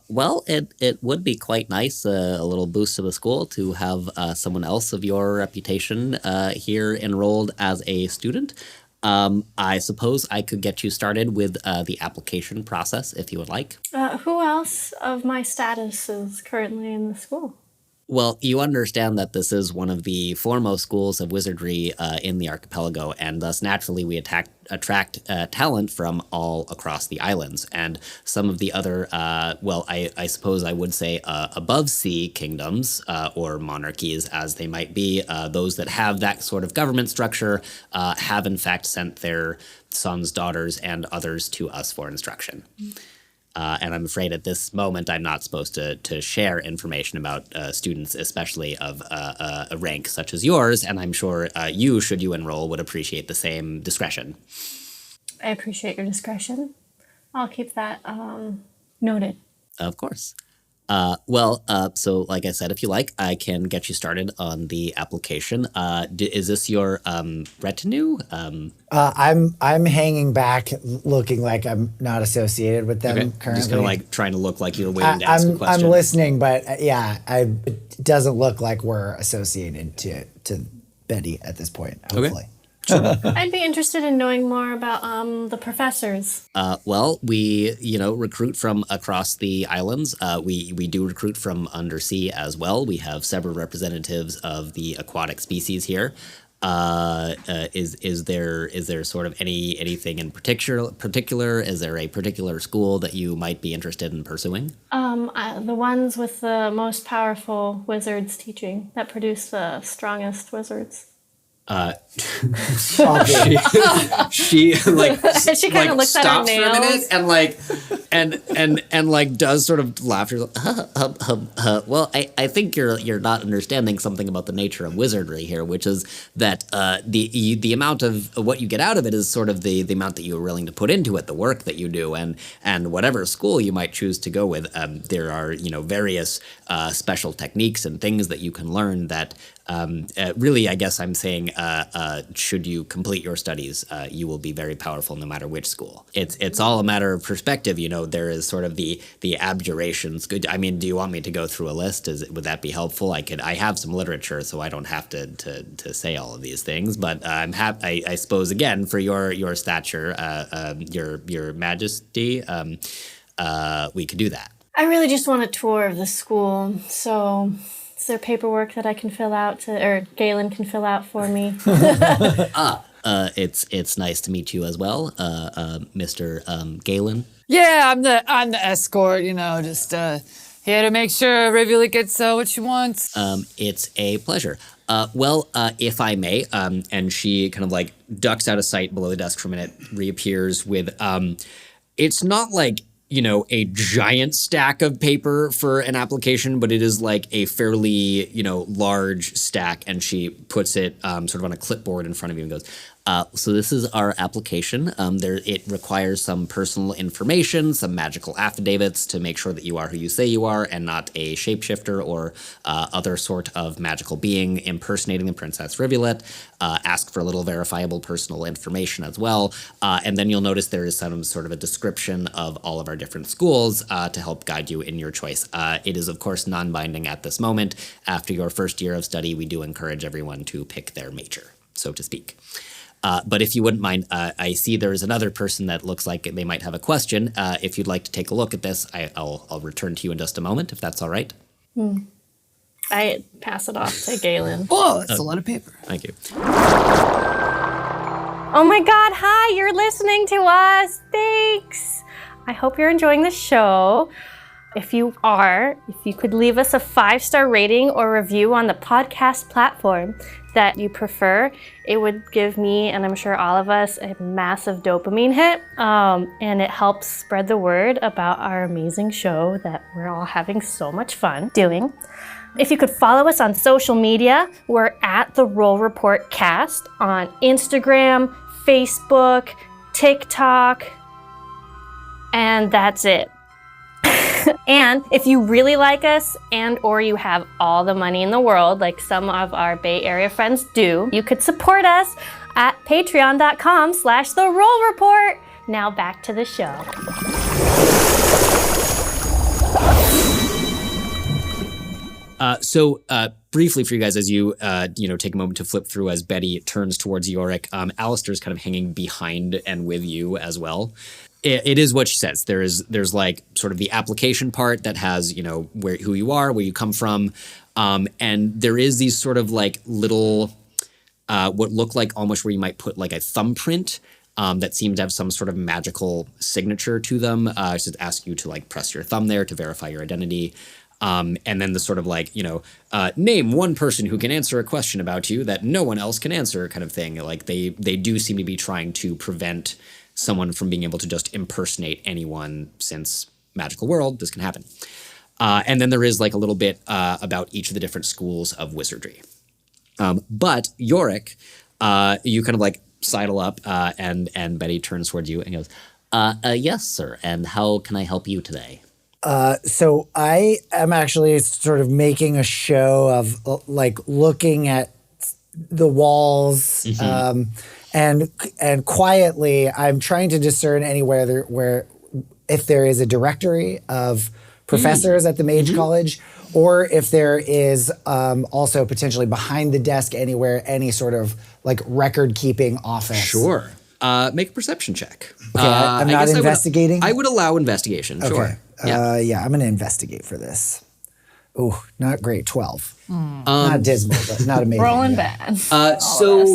well, it would be quite nice, a little boost to the school to have someone else of your reputation here enrolled as a student. I suppose I could get you started with the application process if you would like. Who else of my status is currently in the school? Well, you understand that this is one of the foremost schools of wizardry in the archipelago, and thus naturally we attract talent from all across the islands. And some of the other, I suppose I would say above sea kingdoms or monarchies as they might be, those that have that sort of government structure have in fact sent their sons, daughters, and others to us for instruction. And I'm afraid at this moment I'm not supposed to share information about students, especially of a rank such as yours, and I'm sure you, should you enroll, would appreciate the same discretion. I appreciate your discretion. I'll keep that noted. Of course. So like I said, if you like, I can get you started on the application. Is this your retinue? I'm hanging back, looking like I'm not associated with them currently. I'm just kind of like trying to look like you're waiting to ask a question. I'm listening, but it doesn't look like we're associated to Betty at this point, hopefully. Okay. I'd be interested in knowing more about the professors. We recruit from across the islands. We do recruit from undersea as well. We have several representatives of the aquatic species here. Is there sort of anything in particular? Is there a particular school that you might be interested in pursuing? The ones with the most powerful wizards teaching that produce the strongest wizards. She like she kind of looks at her stops for a minute and does sort of laughter. Well, I think you're not understanding something about the nature of wizardry here, which is that the amount of what you get out of it is sort of the amount that you're willing to put into it, the work that you do, and whatever school you might choose to go with. There are various special techniques and things that you can learn that Really, I guess I'm saying, should you complete your studies, you will be very powerful no matter which school. It's all a matter of perspective. There is sort of the abjurations. Good. I mean, do you want me to go through a list? Would that be helpful? I have some literature, so I don't have to say all of these things. But I'm happy. I suppose again for your stature, your Majesty, we could do that. I really just want a tour of the school, so is there paperwork that I can fill out or Galen can fill out for me? It's nice to meet you as well, Mr. Galen. Yeah, I'm the escort. Just here to make sure Rivulet gets what she wants. It's a pleasure. If I may, and she kind of like ducks out of sight below the desk for a minute, reappears with, it's not like, a giant stack of paper for an application, but it is like a fairly, large stack. And she puts it sort of on a clipboard in front of you and goes, so this is our application. It requires some personal information, some magical affidavits to make sure that you are who you say you are and not a shapeshifter or other sort of magical being impersonating the Princess Rivulet. Ask for a little verifiable personal information as well. And then you'll notice there is some sort of a description of all of our different schools to help guide you in your choice. It is, of course, non-binding at this moment. After your first year of study, we do encourage everyone to pick their major, so to speak. But if you wouldn't mind, I see there's another person that looks like they might have a question. If you'd like to take a look at this, I'll return to you in just a moment, if that's all right. I pass it off to Galen. Oh, that's a lot of paper. Thank you. Oh my God, hi, you're listening to us. Thanks. I hope you're enjoying the show. If you are, if you could leave us a 5-star rating or review on the podcast platform that you prefer, it would give me, and I'm sure all of us, a massive dopamine hit. And it helps spread the word about our amazing show that we're all having so much fun doing. If you could follow us on social media, we're at The Roll Report Cast on Instagram, Facebook, TikTok, and that's it. And if you really like us and or you have all the money in the world, like some of our Bay Area friends do, you could support us at patreon.com/The Roll Report. Now back to the show. Briefly for you guys, as you take a moment to flip through as Betty turns towards Yorick, Alistair's kind of hanging behind and with you as well. It is what she says. There's like sort of the application part that has, who you are, where you come from. And there is these sort of like little, what look like almost where you might put like a thumbprint that seem to have some sort of magical signature to them. Just ask you to like press your thumb there to verify your identity. And then the sort of like, name one person who can answer a question about you that no one else can answer kind of thing. Like they do seem to be trying to prevent someone from being able to just impersonate anyone, since magical world, this can happen. And then there is like a little bit about each of the different schools of wizardry. But Yorick, you kind of like sidle up and Betty turns towards you and goes, yes, sir. And how can I help you today? So I am actually sort of making a show of like looking at the walls, and quietly I'm trying to discern anywhere where if there is a directory of professors at the Mage College, or if there is also potentially behind the desk anywhere any sort of like record keeping office. Sure. Make a perception check. Okay, I'm not investigating. I would allow investigation. Okay. Sure. Yeah, I'm going to investigate for this. Ooh, not great. 12. Not dismal, but not amazing. Rolling bad. So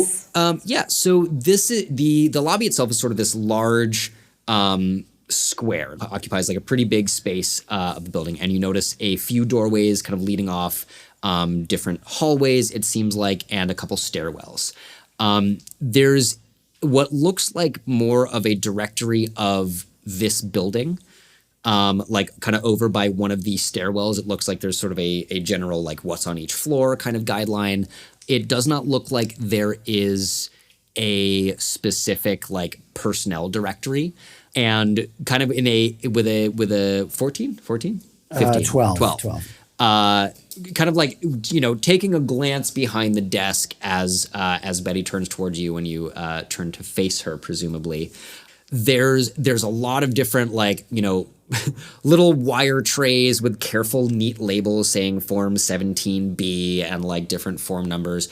this is the lobby itself is sort of this large square. It occupies like a pretty big space of the building, and you notice a few doorways kind of leading off different hallways, it seems like, and a couple stairwells. There's what looks like more of a directory of this building. Like kind of over by one of these stairwells, it looks like there's sort of a general like what's on each floor kind of guideline. It does not look like there is a specific like personnel directory, and kind of with a 14, 15? 12. kind of like, taking a glance behind the desk as Betty turns towards you and you turn to face her, presumably. There's a lot of different little wire trays with careful, neat labels saying Form 17B and like different form numbers.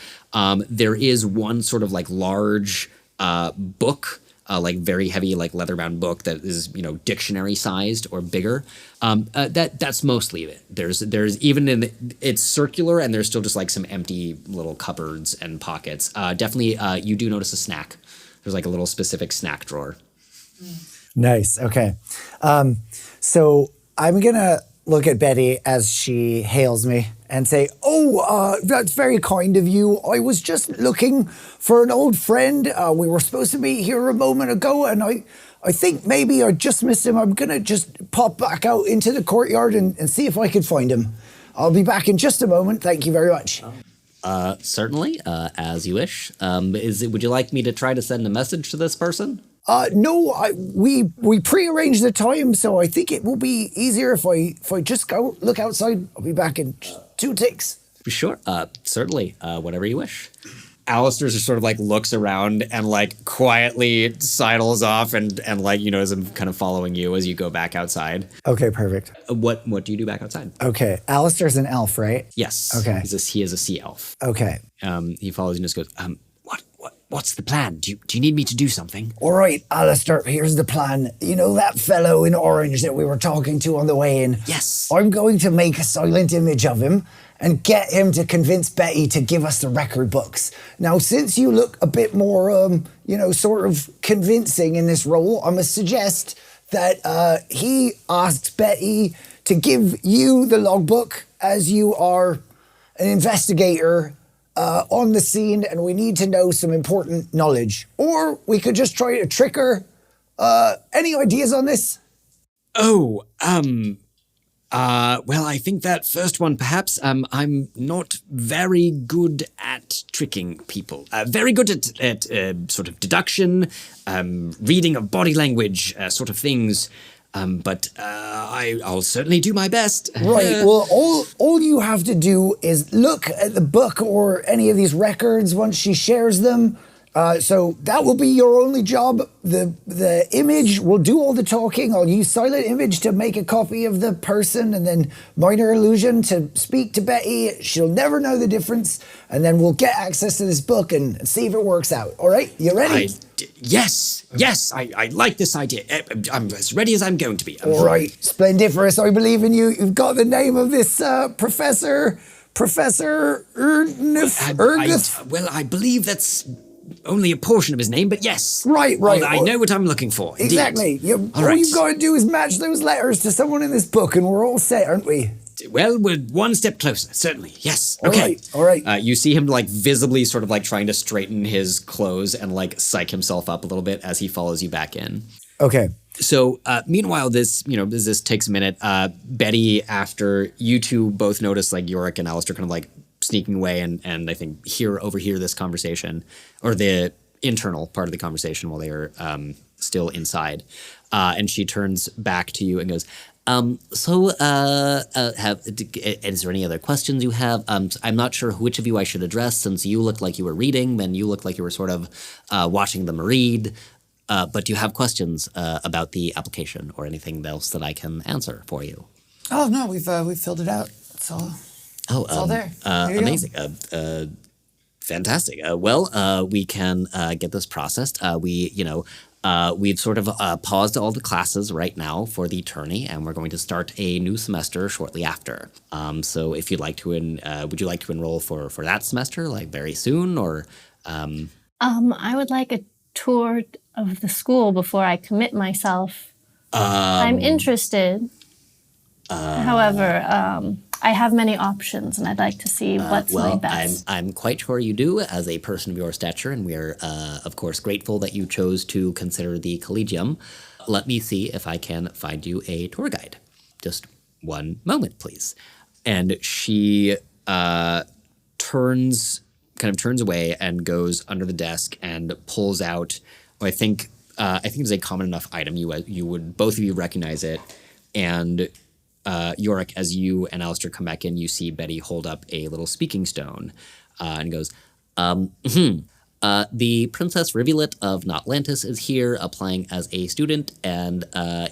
There is one sort of like large book, like very heavy, like leather-bound book that is, dictionary sized or bigger. That's mostly it. There's even it's circular and there's still just like some empty little cupboards and pockets. Definitely, you do notice a snack. There's like a little specific snack drawer. Nice. Okay. So I'm going to look at Betty as she hails me and say, that's very kind of you. I was just looking for an old friend. We were supposed to be here a moment ago, and I think maybe I just missed him. I'm going to just pop back out into the courtyard and see if I could find him. I'll be back in just a moment. Thank you very much. Certainly, as you wish. Would you like me to try to send a message to this person? No, we prearranged the time, so I think it will be easier if I just go look outside. I'll be back in 2 ticks. Sure. Certainly. Whatever you wish. Alistair just sort of like looks around and like quietly sidles off and like, is kind of following you as you go back outside. Okay, perfect. What do you do back outside? Okay, Alistair's an elf, right? Yes. Okay. He is a sea elf. Okay. He follows you and just goes, what's the plan? Do you need me to do something? All right, Alistair, here's the plan. You know that fellow in orange that we were talking to on the way in? Yes. I'm going to make a silent image of him and get him to convince Betty to give us the record books. Now, since you look a bit more, sort of convincing in this role, I'm going to suggest that he asks Betty to give you the logbook as you are an investigator on the scene and we need to know some important knowledge. Or we could just try to trick her. Any ideas on this? Well, I think that first one, perhaps, I'm not very good at tricking people. Very good at sort of deduction, reading of body language, sort of things. But I'll certainly do my best. Right. Well, all you have to do is look at the book or any of these records once she shares them. So that will be your only job. The image will do all the talking. I'll use silent image to make a copy of the person and then minor illusion to speak to Betty. She'll never know the difference. And then we'll get access to this book and see if it works out. All right? You ready? Yes, I like this idea. I'm as ready as I'm going to be. All right. Splendiferous. I believe in you. You've got the name of this Professor Err. Well, I believe that's only a portion of his name, but yes. Right. I know what I'm looking for. Exactly. All you've got to do is match those letters to someone in this book and we're all set, aren't we? Well, we're one step closer, certainly. Yes. Okay. All right. You see him like visibly sort of like trying to straighten his clothes and like psych himself up a little bit as he follows you back in. Okay. So meanwhile, this takes a minute. Betty, after you two both notice like Yorick and Alistair kind of like sneaking away and I think overhear this conversation or the internal part of the conversation while they are still inside. And she turns back to you and goes, is there any other questions you have? I'm not sure which of you I should address since you looked like you were reading, then you looked like you were sort of watching them read. But do you have questions about the application or anything else that I can answer for you? Oh no, we've filled it out. It's all there. Amazing. Fantastic. We can get this processed. We've sort of paused all the classes right now for the tourney, and we're going to start a new semester shortly after. So if you'd like to, would you like to enroll for that semester, like very soon, or? I would like a tour of the school before I commit myself. I'm interested. However, I have many options, and I'd like to see what's my best. I'm quite sure you do, as a person of your stature, and we are, of course, grateful that you chose to consider the Collegium. Let me see if I can find you a tour guide. Just one moment, please. And she turns away and goes under the desk and pulls out. I think it's a common enough item. You would both of you recognize it, and Yorick, as you and Alistair come back in, you see Betty hold up a little speaking stone and goes, the Princess Rivulet of Notlantis is here applying as a student, and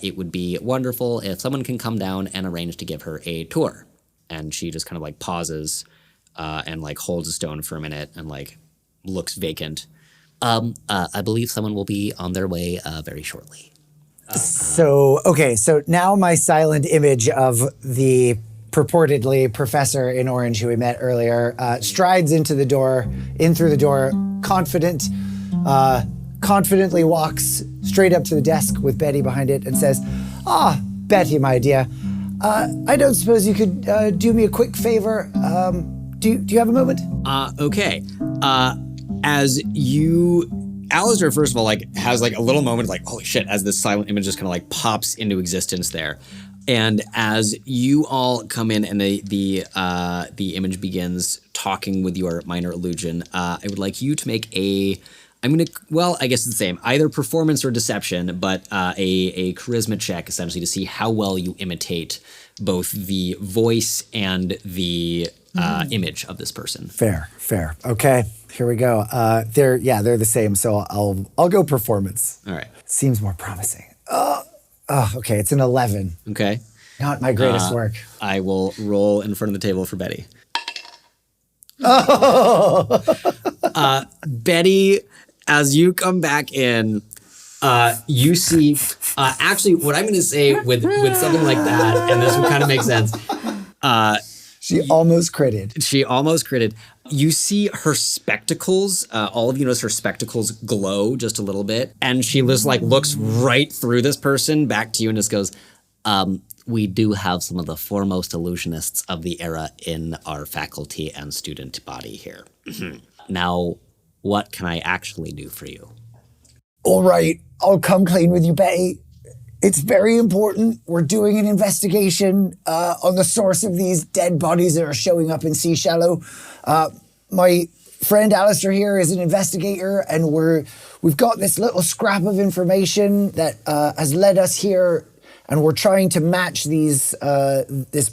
it would be wonderful if someone can come down and arrange to give her a tour. And she just kind of like pauses and like holds a stone for a minute and like looks vacant. I believe someone will be on their way very shortly. So now my silent image of the purportedly professor in orange who we met earlier strides in through the door, confidently walks straight up to the desk with Betty behind it and says, Betty, my dear, I don't suppose you could do me a quick favor. Do you have a moment? Okay. As you... Alistair, first of all, like has like a little moment like, holy shit, as this silent image just kind of like pops into existence there. And as you all come in and the image begins talking with your minor illusion, I would like you to make I guess it's the same, either performance or deception, but a charisma check essentially to see how well you imitate both the voice and the image of this person. Fair. Okay, here we go. They're the same, so I'll go performance. All right. Seems more promising. Okay, it's an 11. Okay. Not my greatest work. I will roll in front of the table for Betty. Betty, as you come back in, you see, actually what I'm going to say with something like that, and this would kind of make sense. She almost critted. You see her spectacles, all of you notice her spectacles glow just a little bit, and she just like looks right through this person back to you and just goes, we do have some of the foremost illusionists of the era in our faculty and student body here. Now, what can I actually do for you? All right, I'll come clean with you, Betty. It's very important. We're doing an investigation on the source of these dead bodies that are showing up in Sea Shallow. My friend Alistair here is an investigator, and we've got this little scrap of information that has led us here, and we're trying to match this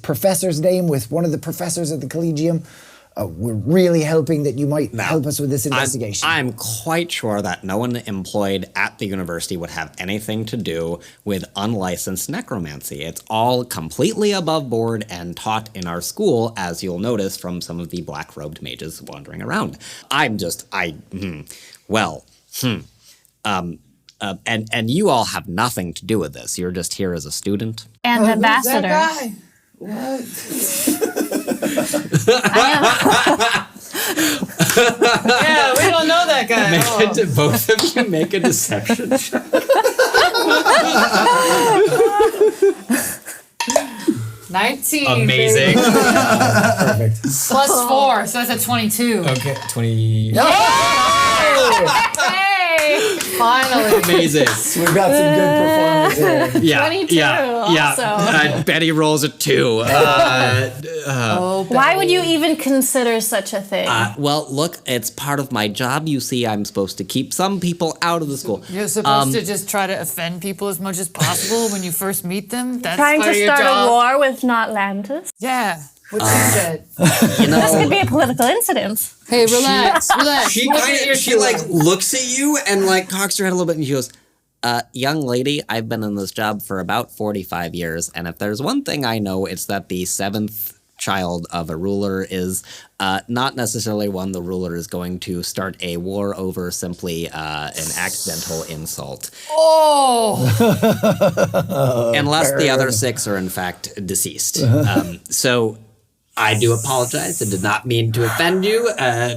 professor's name with one of the professors at the Collegium. We're really hoping that you might help us with this investigation. I'm quite sure that no one employed at the university would have anything to do with unlicensed necromancy. It's all completely above board and taught in our school, as you'll notice from some of the black-robed mages wandering around. And you all have nothing to do with this. You're just here as a student. And ambassador. That guy? What? Yeah, we don't know that guy. Both of you make a deception check. 19. Amazing. Perfect. Plus 4, so that's a 22. Okay, 20. Hey! Finally. Amazing. We've got some good performance here. Yeah, 22 yeah. Betty rolls a 2. Why would you even consider such a thing? Well, look, it's part of my job. You see, I'm supposed to keep some people out of the school. You're supposed to just try to offend people as much as possible when you first meet them? That's Trying part to of your start job? a war with Notlantis? Yeah, what you said. This could be a political incident. Hey, relax. She looks at you and like cocks her head a little bit and she goes, young lady, I've been in this job for about 45 years, and if there's one thing I know, it's that the 7th child of a ruler is not necessarily one the ruler is going to start a war over simply an accidental insult. Oh! Unless the other 6 are in fact deceased. So I do apologize. I did not mean to offend you,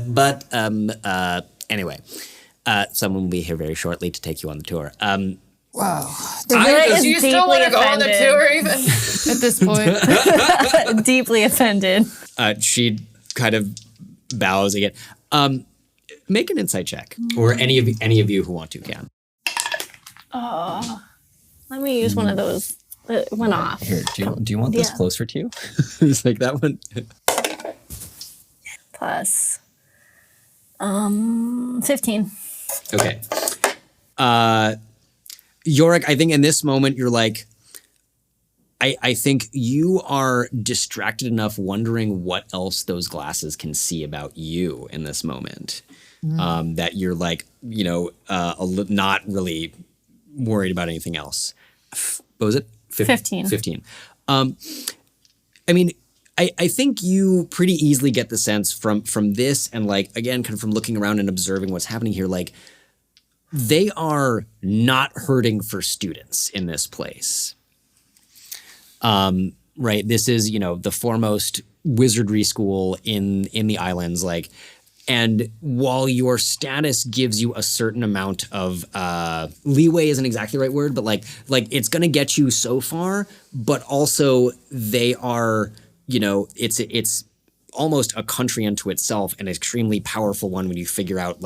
but anyway. Someone will be here very shortly to take you on the tour. Wow. Do you still want to go on the tour even at this point? Deeply offended. She kind of bows again. Make an insight check, or any of you who want to can. Oh, let me use one of those that went off. Here, do you want this closer to you? Just like that one. Plus, 15. Okay. Yorick, I think in this moment you're like, I think you are distracted enough wondering what else those glasses can see about you in this moment. That you're like, not really worried about anything else. What was it? 15. 15. I mean, I think you pretty easily get the sense from this and like, again, kind of from looking around and observing what's happening here, like they are not hurting for students in this place. Right. This is, the foremost wizardry school in the islands. Like, and while your status gives you a certain amount of leeway isn't exactly the right word, but like it's going to get you so far, but also they are, it's almost a country unto itself, an extremely powerful one when you figure out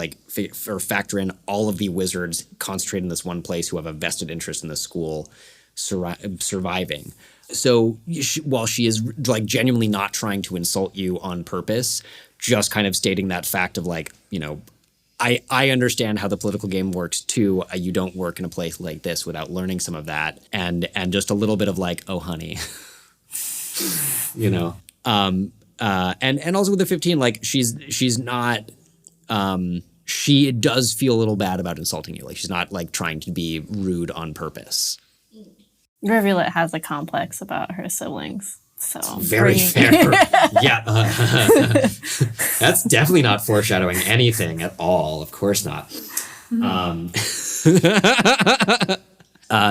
or factor in all of the wizards concentrated in this one place who have a vested interest in the school surviving. So while she is like genuinely not trying to insult you on purpose, just kind of stating that fact of like, I understand how the political game works too. You don't work in a place like this without learning some of that, and just a little bit of like, oh honey, and also with the 15, like she's not. She does feel a little bad about insulting you. Like she's not like trying to be rude on purpose. Rivulet has a complex about her siblings. So very fair. Yeah. That's definitely not foreshadowing anything at all. Of course not.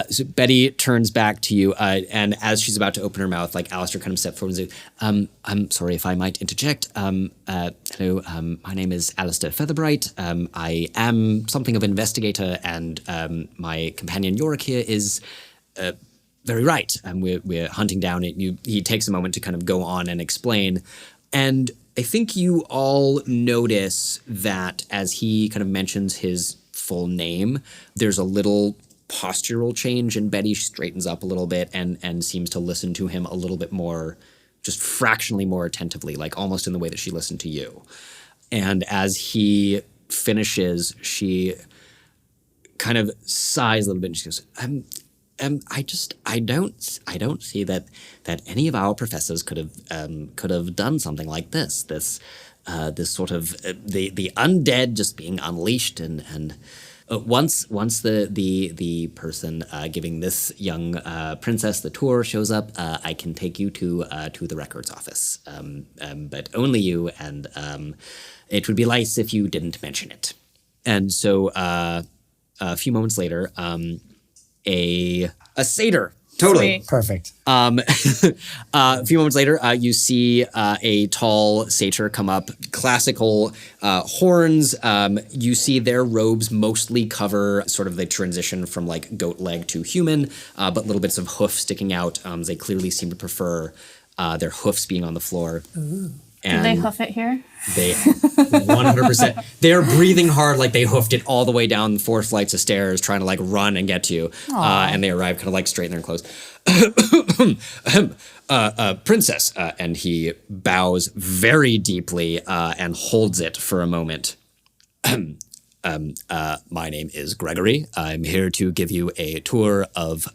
So Betty turns back to you, and as she's about to open her mouth, like Alistair kind of steps forward and says, I'm sorry if I might interject. Hello, my name is Alistair Featherbright. I am something of an investigator, and my companion Yorick here is very right. We're hunting down it. He takes a moment to kind of go on and explain. And I think you all notice that as he kind of mentions his full name, there's a little postural change in Betty. She straightens up a little bit and seems to listen to him a little bit more, just fractionally more attentively, like almost in the way that she listened to you. And as he finishes, she kind of sighs a little bit and she goes, I don't see that any of our professors could have done something like this. This sort of the undead just being unleashed and once the person giving this young princess the tour shows up, I can take you to the records office. But only you, and it would be nice if you didn't mention it. And so a few moments later, a satyr. Totally. Sweet. Perfect. A few moments later, you see a tall satyr come up, classical horns. You see their robes mostly cover sort of the transition from like goat leg to human, but little bits of hoof sticking out. They clearly seem to prefer their hoofs being on the floor. Ooh. And did they hoof it here? They 100%. They're breathing hard like they hoofed it all the way down 4 flights of stairs trying to like run and get to you. And they arrive kind of like straight in their clothes. Princess. And he bows very deeply and holds it for a moment. My name is Gregory. I'm here to give you a tour of,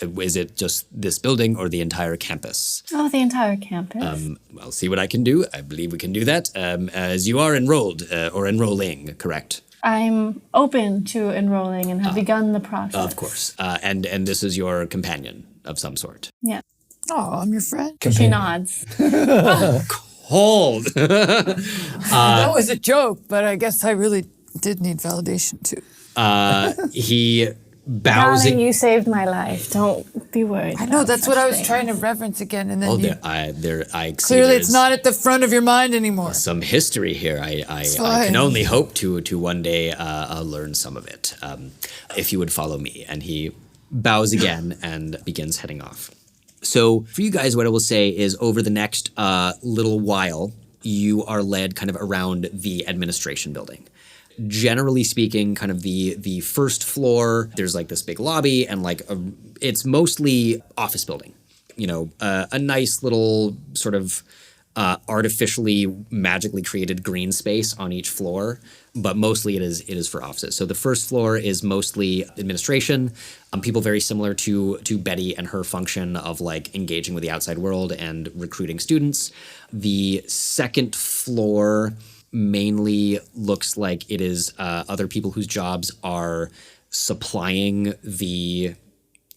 is it just this building or the entire campus? Oh, the entire campus. I'll see what I can do. I believe we can do that. As you are enrolled or enrolling, correct? I'm open to enrolling and have begun the process. Of course. And this is your companion of some sort. Yeah. Oh, I'm your friend. She nods. Cold. That was a joke, but I guess I really did need validation too. He bows. Darling, you saved my life. Don't be worried. I know, that's what I was trying to reference again, and then I clearly it's not at the front of your mind anymore. Some history here. I can only hope to one day learn some of it. If you would follow me. And he bows again and begins heading off. So for you guys, what I will say is over the next little while, you are led kind of around the administration building. Generally speaking, kind of the first floor, there's like this big lobby and like it's mostly office building. A nice little sort of artificially, magically created green space on each floor, but mostly it is for offices. So the first floor is mostly administration, people very similar to Betty and her function of like engaging with the outside world and recruiting students. The second floor mainly looks like it is other people whose jobs are supplying the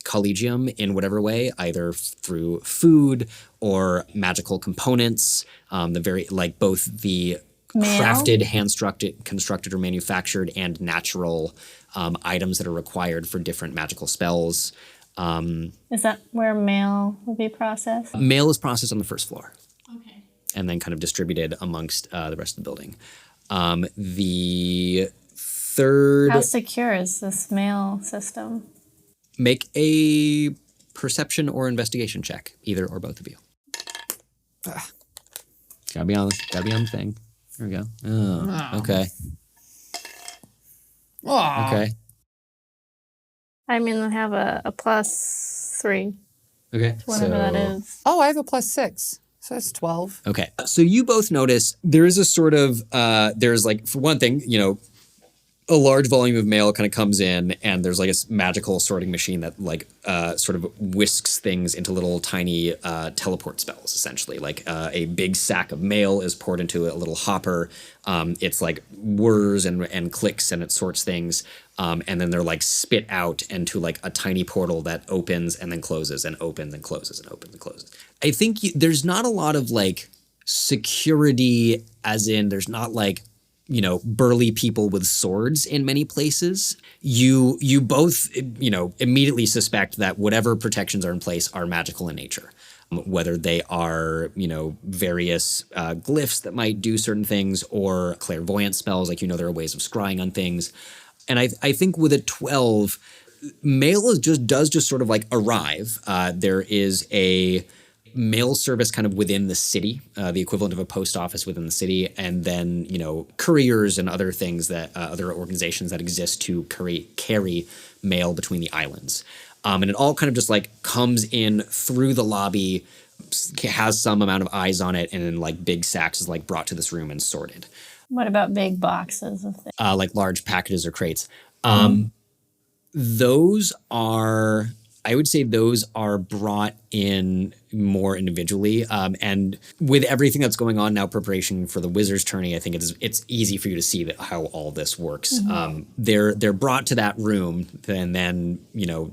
Collegium in whatever way, either through food or magical components. The very like both the Mail? crafted, constructed, or manufactured, and natural items that are required for different magical spells. Is that where mail will be processed? Mail is processed on the first floor. Okay. And then kind of distributed amongst the rest of the building. The third... How secure is this mail system? Make a perception or investigation check, either or both of you. Gotta be on the thing. There we go. Oh, okay. Aw. Okay. I mean, I have a +3, Okay. whatever that is. Oh, I have a +6. So that's 12. Okay. So you both notice there is a sort of, there's like, for one thing, a large volume of mail kind of comes in, and there's like a magical sorting machine that like sort of whisks things into little tiny teleport spells, essentially. Like a big sack of mail is poured into a little hopper. It's like whirs and clicks, and it sorts things. And then they're like spit out into like a tiny portal that opens and then closes and opens and closes and opens and closes. I think there's not a lot of like security, as in there's not like, burly people with swords in many places. You both, immediately suspect that whatever protections are in place are magical in nature. Whether they are, various glyphs that might do certain things, or clairvoyant spells, like, there are ways of scrying on things. And I think with a 12, mail does just sort of like arrive. There is a mail service kind of within the city, the equivalent of a post office within the city, and then, couriers and other things that, other organizations that exist to carry mail between the islands. And it all kind of just like comes in through the lobby, has some amount of eyes on it, and in like big sacks is like brought to this room and sorted. What about big boxes of things? Like large packages or crates. Those are... I would say those are brought in more individually. And with everything that's going on now, preparation for the Wizard's Tourney, I think it's easy for you to see how all this works. They're brought to that room and then,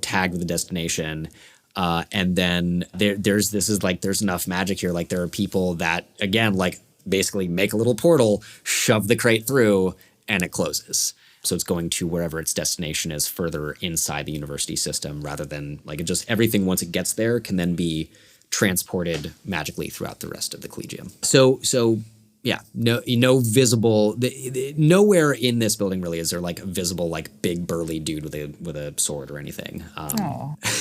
tagged with the destination. And then there's enough magic here. Like there are people that, again, like basically make a little portal, shove the crate through, and it closes. So it's going to wherever its destination is further inside the university system, rather than like it just everything once it gets there can then be transported magically throughout the rest of the Collegium. So yeah, no visible. Nowhere in this building really is there like a visible like big burly dude with a sword or anything.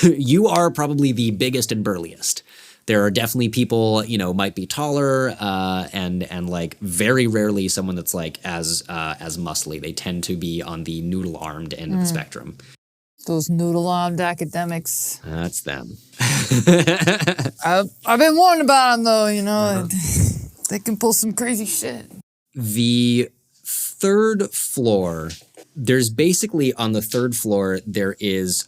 You are probably the biggest and burliest. There are definitely people, might be taller, and like very rarely someone that's like as muscly. They tend to be on the noodle-armed end of the spectrum. Those noodle-armed academics. That's them. I've been warned about them, though, They can pull some crazy shit. The third floor, there's basically on the third floor, there is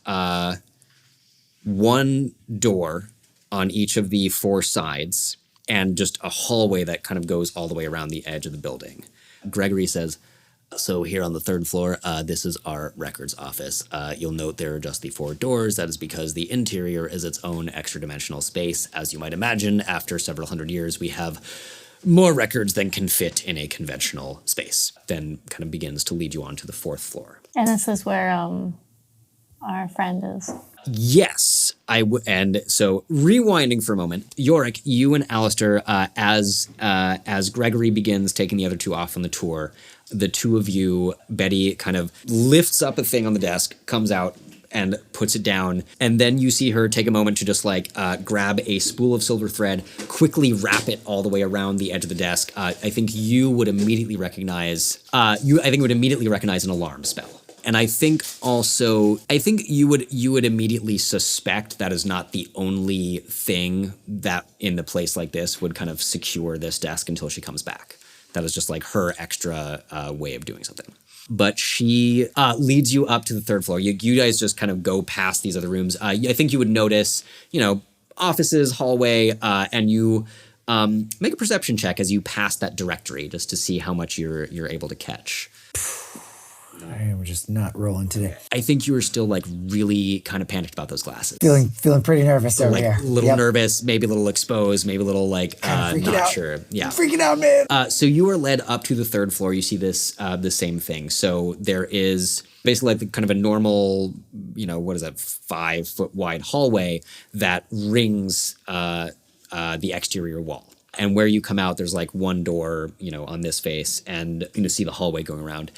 one door on each of the four sides, and just a hallway that kind of goes all the way around the edge of the building. Gregory says, so here on the third floor, this is our records office. You'll note there are just the four doors. That is because the interior is its own extra-dimensional space. As you might imagine, after several hundred years, we have more records than can fit in a conventional space. Then kind of begins to lead you on to the fourth floor. And this is where our friend is. Yes, and so rewinding for a moment, Yorick, you and Alistair, as Gregory begins taking the other two off on the tour, the two of you, Betty kind of lifts up a thing on the desk, comes out and puts it down, and then you see her take a moment to just like grab a spool of silver thread, quickly wrap it all the way around the edge of the desk. I think you would immediately recognize an alarm spell. And I think also, you would immediately suspect that is not the only thing that in the place like this would kind of secure this desk until she comes back. That is just like her extra way of doing something. But she leads you up to the third floor. You guys just kind of go past these other rooms. I think you would notice, offices, hallway, and you make a perception check as you pass that directory just to see how much you're able to catch. We're just not rolling today. I think you were still like really kind of panicked about those glasses. Feeling pretty nervous over here. A little nervous, maybe a little exposed, maybe a little like not out. sure. Yeah. I'm freaking out, man. So you are led up to the third floor. You see this the same thing. So there is basically like kind of a normal, 5 foot wide hallway that rings the exterior wall. And where you come out, there's like one door, on this face, and see the hallway going around.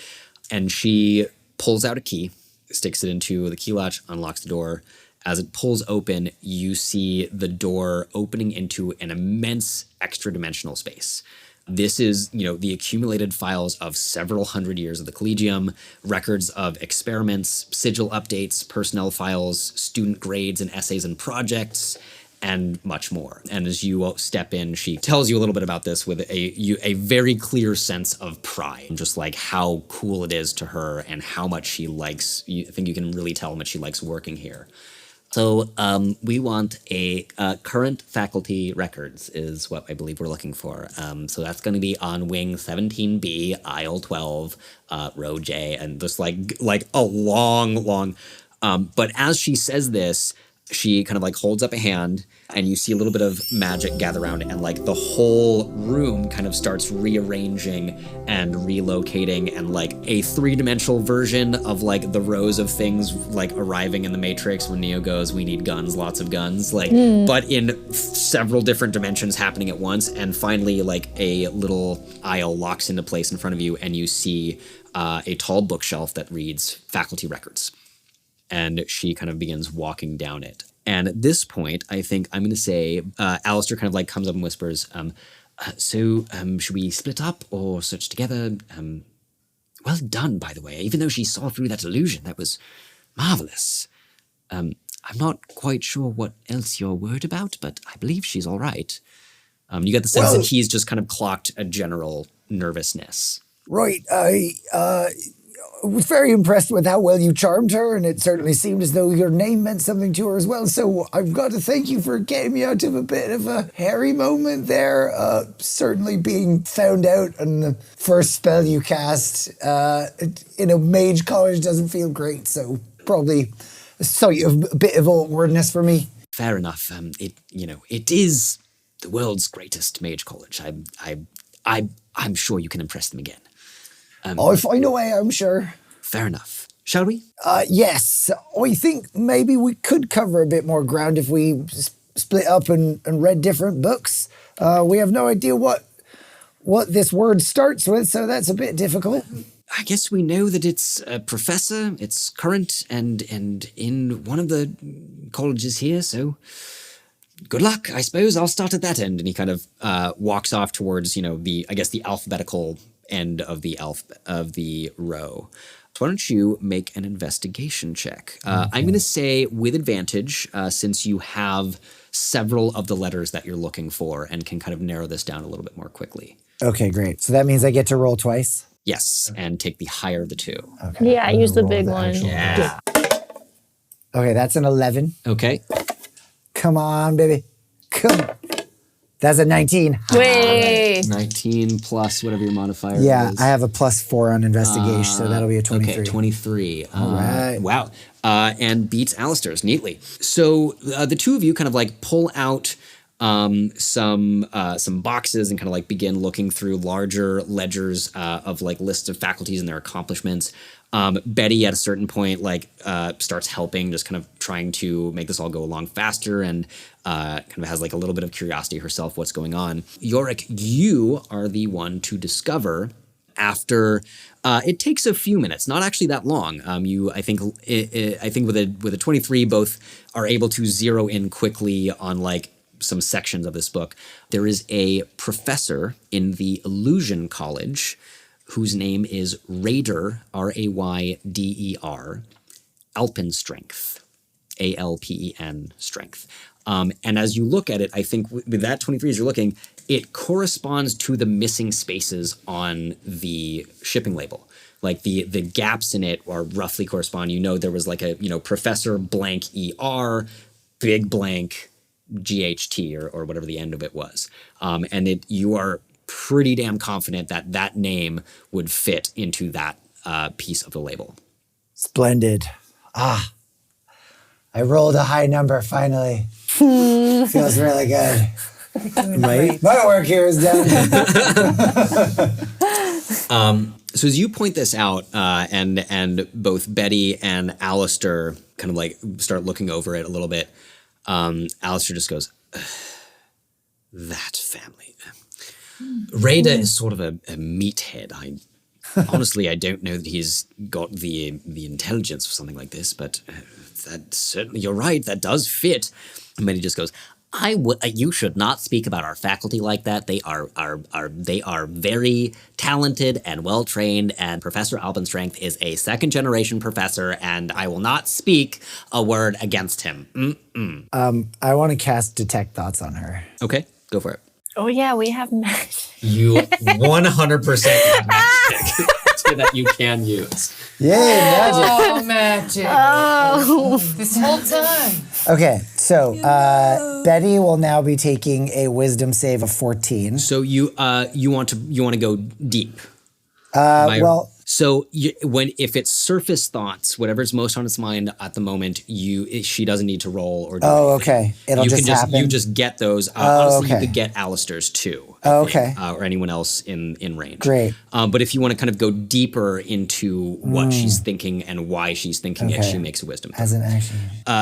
And she pulls out a key, sticks it into the key latch, unlocks the door. As it pulls open, you see the door opening into an immense extra-dimensional space. This is, the accumulated files of several hundred years of the Collegium, records of experiments, sigil updates, personnel files, student grades and essays and projects, and much more. And as you step in, she tells you a little bit about this with a very clear sense of pride, just like how cool it is to her and how much she likes. I think you can really tell how much she likes working here. So we want a current faculty records is what I believe we're looking for. So that's going to be on wing 17B, aisle 12, row J, and just like a long. But as she says this, she kind of like holds up a hand and you see a little bit of magic gather around it, and like the whole room kind of starts rearranging and relocating, and like a 3-dimensional version of like the rows of things like arriving in the Matrix when Neo goes, we need guns, lots of guns, but in several different dimensions happening at once. And finally like a little aisle locks into place in front of you, and you see a tall bookshelf that reads faculty records. And she kind of begins walking down it. And at this point, I think I'm going to say, Alistair kind of like comes up and whispers, should we split up or search together? Well done, by the way. Even though she saw through that illusion, that was marvelous. I'm not quite sure what else you're worried about, but I believe she's all right. You get the sense that he's just kind of clocked a general nervousness. Right. I was very impressed with how well you charmed her, and it certainly seemed as though your name meant something to her as well. So I've got to thank you for getting me out of a bit of a hairy moment there. Certainly being found out on the first spell you cast in a mage college doesn't feel great. So probably a bit of awkwardness for me. Fair enough. It is the world's greatest mage college. I'm sure you can impress them again. I'll find a way, I'm sure. Fair enough. Shall we? Yes. I think maybe we could cover a bit more ground if we split up and read different books. We have no idea what this word starts with, so that's a bit difficult. I guess we know that it's a professor, it's current, and in one of the colleges here, so good luck, I suppose. I'll start at that end. And he kind of walks off towards, the alphabetical end of the row. So why don't you make an investigation check? Okay. I'm going to say with advantage, since you have several of the letters that you're looking for and can kind of narrow this down a little bit more quickly. Okay, great. So that means I get to roll twice? Yes, and take the higher of the two. Okay. Yeah, use the big one. Yeah. Okay, that's an 11. Okay. Come on, baby. Come on. That's a 19. Wait. 19 plus whatever your modifier Yeah, is. I have a +4 on investigation, so that'll be a 23. Okay, 23. All right. Wow. And beats Alistair's neatly. So the two of you kind of like pull out some boxes and kind of like begin looking through larger ledgers of like lists of faculties and their accomplishments. Betty at a certain point starts helping, just kind of trying to make this all go along faster, and kind of has like a little bit of curiosity herself what's going on. Yorick, you are the one to discover after it takes a few minutes, not actually that long. I think with a 23, both are able to zero in quickly on like some sections of this book. There is a professor in the Illusion College whose name is Raider, Rayder, Alpenstrength, Alpen strength. And as you look at it, I think with that 23 as you're looking, it corresponds to the missing spaces on the shipping label. Like the gaps in it are roughly correspond. You know, there was like a, Professor blank ER, big blank GHT or whatever the end of it was. And you are pretty damn confident that that name would fit into that piece of the label. Splendid. I rolled a high number finally. Feels really good. Right? My work here is done. So as you point this out, and both Betty and Alistair kind of like start looking over it a little bit, Alistair just goes, that family. Raider is sort of a meathead. Honestly, I don't know that he's got the intelligence for something like this, but that certainly, you're right, that does fit. And Betty just goes, you should not speak about our faculty like that. They are very talented and well trained, and Professor Alpenstrength is a second generation professor, and I will not speak a word against him. I want to cast Detect Thoughts on her. Okay, go for it. Oh yeah, we have magic. You 100% have magic that you can use. Yay, magic. Oh, magic. Oh, This whole time. Okay, so Betty will now be taking a Wisdom save of 14. So you want to go deep. So if it's surface thoughts, whatever's most on its mind at the moment, she doesn't need to roll or do anything. Okay. It'll just happen. You just get those. Honestly, okay. you could get Alistair's too. Okay. Or anyone else in range. Great. But if you want to kind of go deeper into what she's thinking and why she's thinking it, she makes a wisdom. As an action.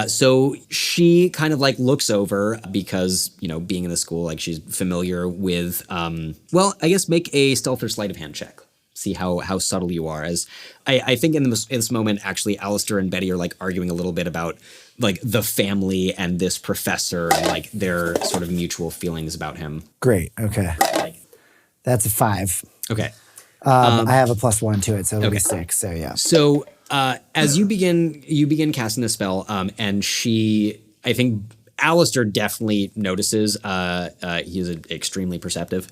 So she kind of like looks over because, being in the school, like she's familiar with, I guess make a stealth or sleight of hand check. See how subtle you are. As I think in this moment, actually, Alistair and Betty are like arguing a little bit about like the family and this professor and like their sort of mutual feelings about him. Great. Okay. That's a 5. Okay. I have a +1 to it, so it'll be 6. So yeah. So as you begin casting the spell, and I think Alistair definitely notices. He is extremely perceptive.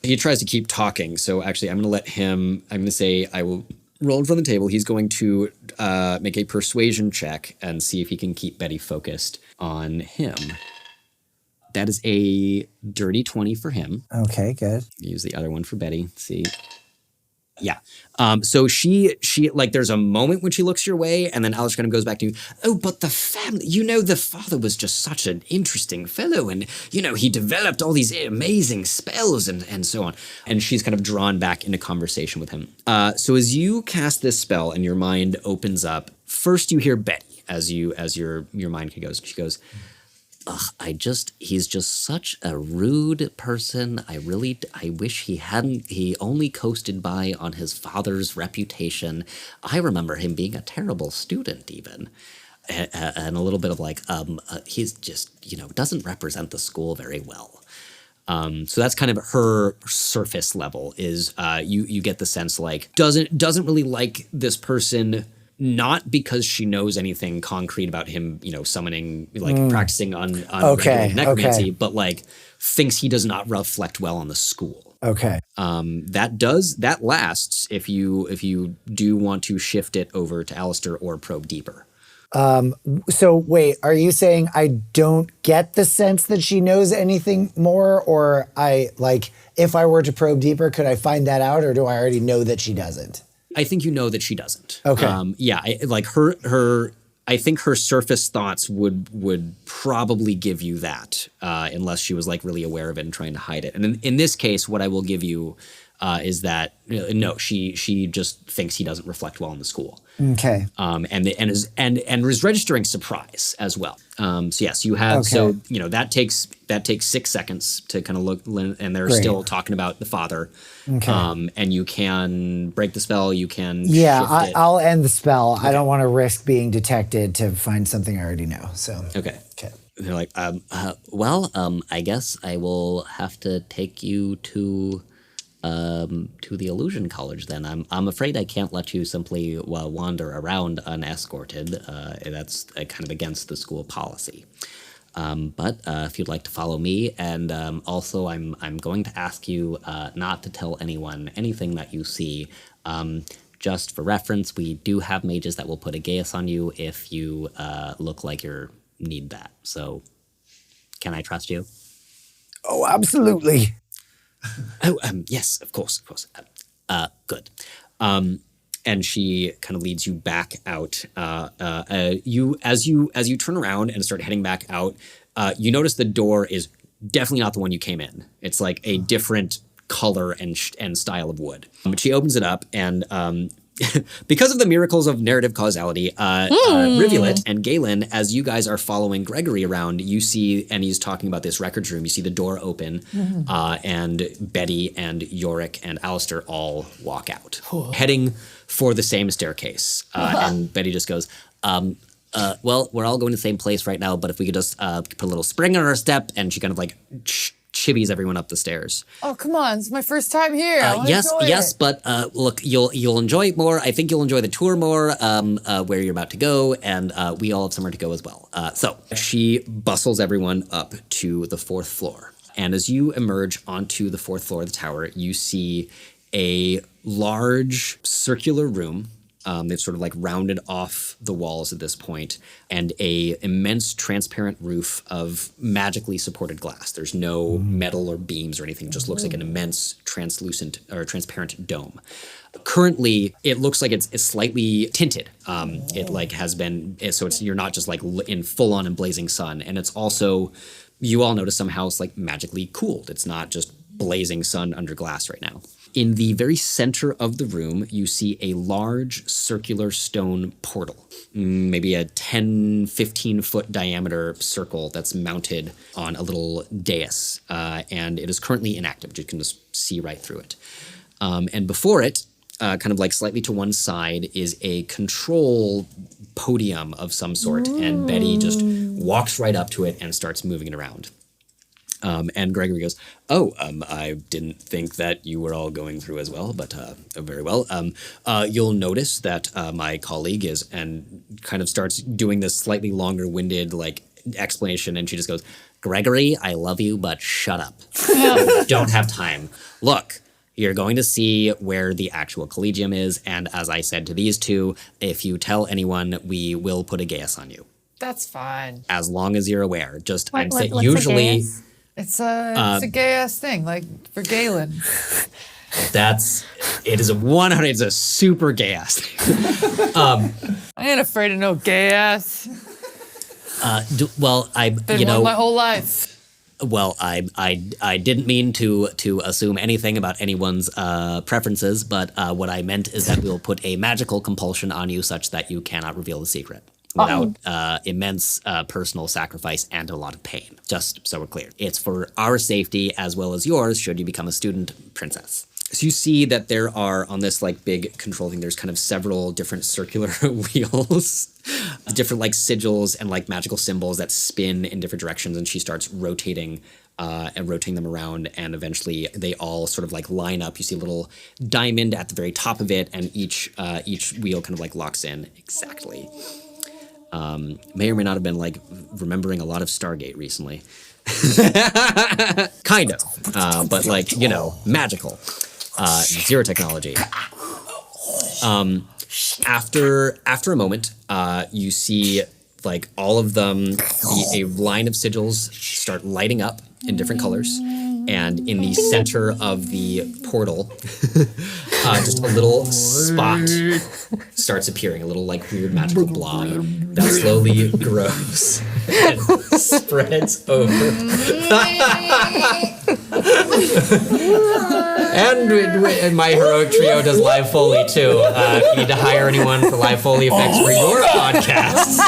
He tries to keep talking, so actually I'm going to say I will roll in front of the table. He's going to make a persuasion check and see if he can keep Betty focused on him. That is a dirty 20 for him. Okay, good. Use the other one for Betty. See? Yeah. So she like there's a moment when she looks your way, and then Alice kind of goes back to, but the family, the father was just such an interesting fellow, and he developed all these amazing spells and so on. And she's kind of drawn back into conversation with him. So as you cast this spell and your mind opens up, first you hear Betty as your mind goes. She goes, he's just such a rude person. I wish he only coasted by on his father's reputation. I remember him being a terrible student even. And a little bit of like, he's just, doesn't represent the school very well. So that's kind of her surface level is, you get the sense like, doesn't really like this person. Not because she knows anything concrete about him, summoning, like practicing on necromancy, but like thinks he does not reflect well on the school. Okay. That lasts if you do want to shift it over to Alistair or probe deeper. So wait, are you saying I don't get the sense that she knows anything more, or if I were to probe deeper, could I find that out, or do I already know that she doesn't? I think you know that she doesn't. Okay. I think her surface thoughts would probably give you that, unless she was like really aware of it and trying to hide it. And in this case, what I will give you is that no, she just thinks he doesn't reflect well in the school. Okay. And is registering surprise as well. So yes, you have. Okay. So that takes 6 seconds to kind of look, and they're still talking about the father. Okay. And you can break the spell. You can. Yeah, shift it. I'll end the spell. Okay. I don't want to risk being detected to find something I already know. So. Okay. Okay. They're like, I guess I will have to take you to To the Illusion College, then. I'm afraid I can't let you simply wander around unescorted. That's kind of against the school policy. But if you'd like to follow me, and also I'm going to ask you not to tell anyone anything that you see. Just for reference, we do have mages that will put a geas on you if you look like you need that. So, can I trust you? Oh, absolutely. Oh, yes, of course. Good. And she kind of leads you back out. As you turn around and start heading back out, you notice the door is definitely not the one you came in. It's like a different color and style of wood. But she opens it up, and because of the miracles of narrative causality, Rivulet and Galen, as you guys are following Gregory around, you see, and he's talking about this records room, you see the door open, and Betty and Yorick and Alistair all walk out, heading for the same staircase. And Betty just goes, well, we're all going to the same place right now, but if we could just put a little spring in our step, and she kind of like chivies everyone up the stairs. Oh, come on. It's my first time here. Yes, but look, you'll enjoy it more. I think you'll enjoy the tour more, where you're about to go, and we all have somewhere to go as well. So she bustles everyone up to the 4th floor. And as you emerge onto the 4th floor of the tower, you see a large circular room. They've sort of like rounded off the walls at this point, and a immense transparent roof of magically supported glass. There's no metal or beams or anything. It just looks like an immense translucent or transparent dome. Currently, it looks like it's slightly tinted. It like has been, so it's, you're not just like in full on and blazing sun. And it's also, you all notice somehow it's like magically cooled. It's not just blazing sun under glass right now. In the very center of the room, you see a large circular stone portal, maybe a 10, 15-foot diameter circle that's mounted on a little dais, and it is currently inactive. You can just see right through it. And before it, kind of like slightly to one side, is a control podium of some sort, and Betty just walks right up to it and starts moving it around. And Gregory goes, I didn't think that you were all going through as well, but very well. You'll notice that my colleague is, and kind of starts doing this slightly longer-winded like explanation, and she just goes, Gregory, I love you, but shut up. Don't have time. Look, you're going to see where the actual Collegium is, and as I said to these two, if you tell anyone, we will put a geas on you. That's fine. As long as you're aware. Just, What's usually... a geas? It's a gay ass thing, like for Galen. It is it's a super gay ass thing. I ain't afraid of no gay ass. Been one my whole life. Well, I didn't mean to assume anything about anyone's preferences, but what I meant is that we'll put a magical compulsion on you such that you cannot reveal the secret without immense personal sacrifice and a lot of pain. Just so we're clear. It's for our safety as well as yours should you become a student princess. So you see that there are, on this like big control thing, there's kind of several different circular wheels, different like sigils and like magical symbols that spin in different directions, and she starts rotating them around, and eventually they all sort of like line up. You see a little diamond at the very top of it, and each wheel kind of like locks in exactly. May or may not have been like remembering a lot of Stargate recently. Kind of, but like, magical. Zero technology. After a moment, you see like all of them, a line of sigils start lighting up in different colors. And in the center of the portal, just a little spot starts appearing, a little like weird magical blob that slowly grows and spreads over. And my heroic trio does live Foley too. If you need to hire anyone for live Foley effects for your podcasts.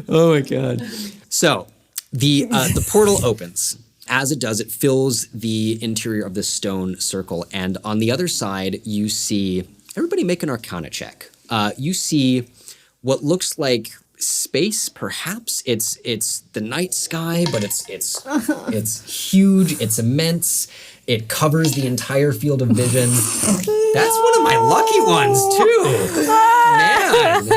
Oh my god. So the portal opens. As it does, it fills the interior of this stone circle, and on the other side, you see, everybody make an Arcana check. You see what looks like space, perhaps. It's the night sky, but it's huge, it's immense. It covers the entire field of vision. That's one of my lucky ones too. Man.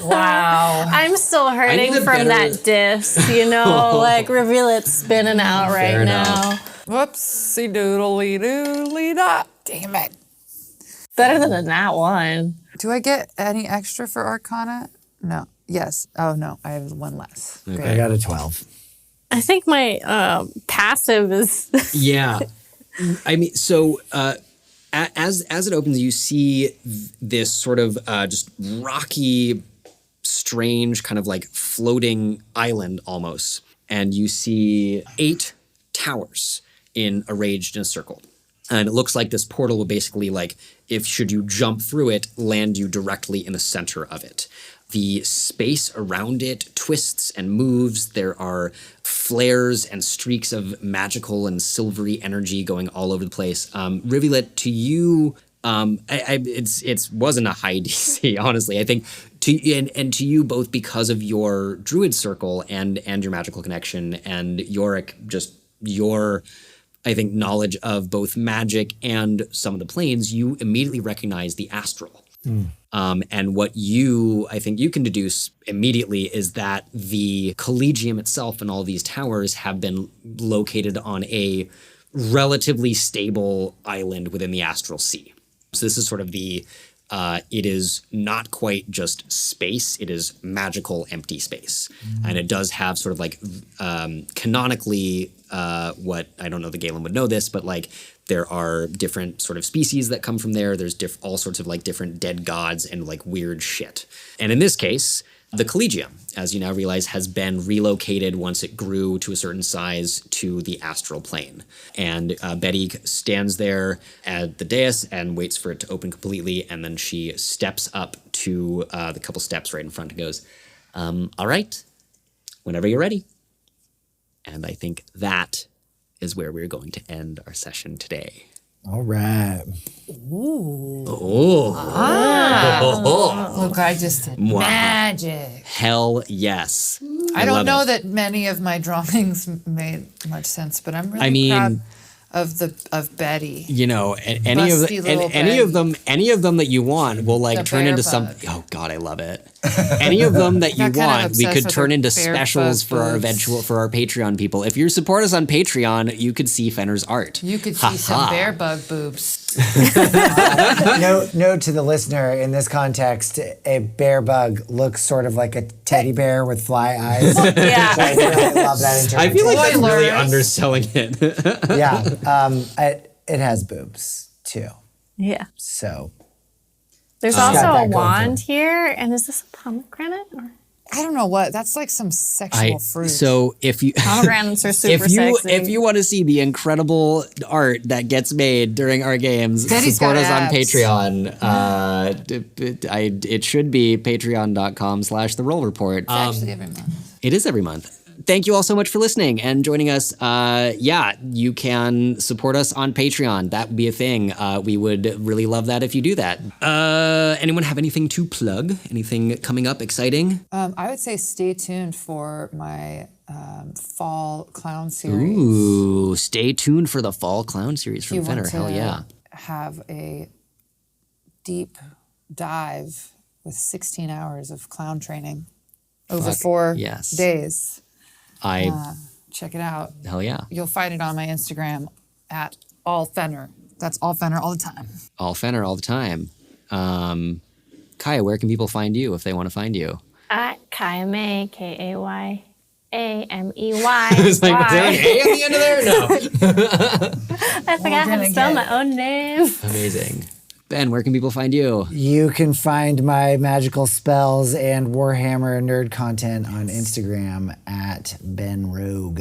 Wow. I'm still hurting need a from better- that disc, like Rivulet's spinning out right Fair now. enough. Whoopsie doodly doodly dot. Damn it. Better than a nat one. Do I get any extra for Arcana? No. Yes. Oh, no. I have one less. I got a 12. I think my passive is Yeah. I mean, so as it opens, you see this sort of just rocky, strange, kind of like floating island almost. And you see 8 towers arranged in a circle. And it looks like this portal will basically, like, if should you jump through it, land you directly in the center of it. The space around it twists and moves. There are flares and streaks of magical and silvery energy going all over the place. Rivulet, to you, it wasn't a high DC, honestly. I think and to you both because of your druid circle and your magical connection, and Yorick, just your, I think, knowledge of both magic and some of the planes, you immediately recognize the astral. And what I think you can deduce immediately is that the Collegium itself and all these towers have been located on a relatively stable island within the astral sea. So this is sort of it is not quite just space, it is magical empty space. And it does have sort of like canonically what, I don't know the Galen would know this, but like there are different sort of species that come from there. There's all sorts of like different dead gods and like weird shit. And in this case, the Collegium, as you now realize, has been relocated once it grew to a certain size to the astral plane. And Betty stands there at the dais and waits for it to open completely. And then she steps up to the couple steps right in front and goes, all right, whenever you're ready. And I think that is where we're going to end our session today. All right. Look, I just did magic. Hell yes. I don't love know it. that many of my drawings made much sense, but I'm really I mean, proud of Betty. You know, any of them that you want will like The turn bear into bug. some. Oh God, I love it. Any of them that you Got kind of want, we obsessed could with turn the into bear specials bug for our boobs. Patreon people. If you support us on Patreon, you could see Fenner's art. You could see some bear bug boobs. Note to the listener, in this context, a bear bug looks sort of like a teddy bear with fly eyes. Yeah. So I really love that interpretation. I feel like that's really Spoilers. underselling it. Yeah. It has boobs, too. Yeah. So, There's got also that a going for wand here, and is this a pomegranate? Or? I don't know what. That's like some sexual fruit. So if you Pomegranates are super sexy. if you want to see the incredible art that gets made during our games, Betty's support got us on abs. Patreon. It should be patreon.com/The Roll Report. It's actually every month. It is every month. Thank you all so much for listening and joining us. You can support us on Patreon. That would be a thing. We would really love that if you do that. Anyone have anything to plug? Anything coming up exciting? I would say stay tuned for my fall clown series. Ooh, stay tuned for the Fall Clown series If from you Fenner. want to Hell yeah. have a deep dive with 16 hours of clown training over 4 yes. days. I Check it out. hell yeah. You'll find it on my Instagram at allfenner. That's all Fenner all the time. All Fenner all the time. Kaya, where can people find you if they want to find you? At Kayamey, Kayamey. It's like, was there an A at the end of there? No. I forgot how to spell my own name. Amazing. Ben, where can people find you? you can find my magical spells and Warhammer nerd content on Instagram at Ben Rogue.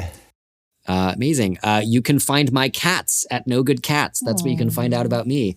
Amazing. You can find my cats at No Good Cats. That's where you can find out about me.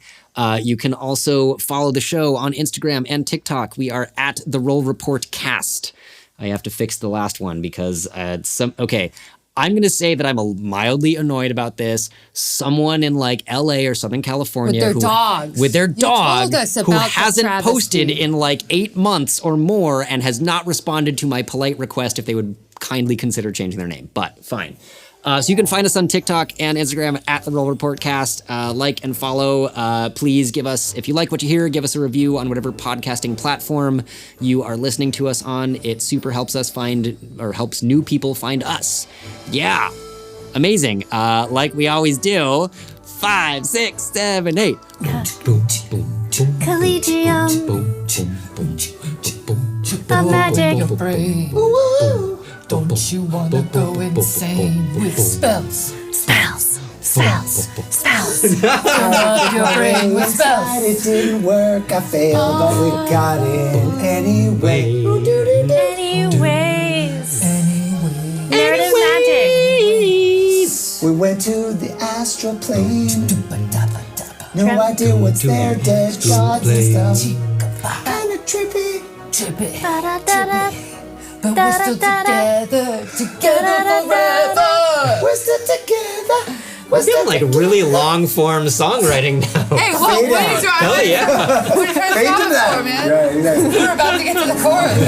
You can also follow the show on Instagram and TikTok. We are at The Roll Report Cast. I have to fix the last one because okay. I'm going to say that I'm mildly annoyed about this. Someone in like LA or Southern California With their dogs. with their You dog told us who about the hasn't travesty. posted in like 8 months or more and has not responded to my polite request if they would kindly consider changing their name. But fine. So you can find us on TikTok and Instagram at The Roll Report Cast. Like and follow. Please give us, if you like what you hear, give us a review on whatever podcasting platform you are listening to us on. It super helps us helps new people find us. Yeah. Amazing. Like we always do. 5, 6, 7, 8. Collegium of Magic. Don't you wanna go insane with spells? Spells. Fill up your brain with spells. It didn't work, I failed, but we got it anyway. Anyways. Narrative magic. We went to the astral plane. No idea what's there, dead gods and stuff. Kinda trippy. Da-da-da-da. But we're still together forever. We're still together. We're We're still doing like really long form songwriting now. Hey, what are you trying Hell to yeah. What are you trying to Fade to stop us that. for, man? Yeah, exactly. We're about to get to the chorus.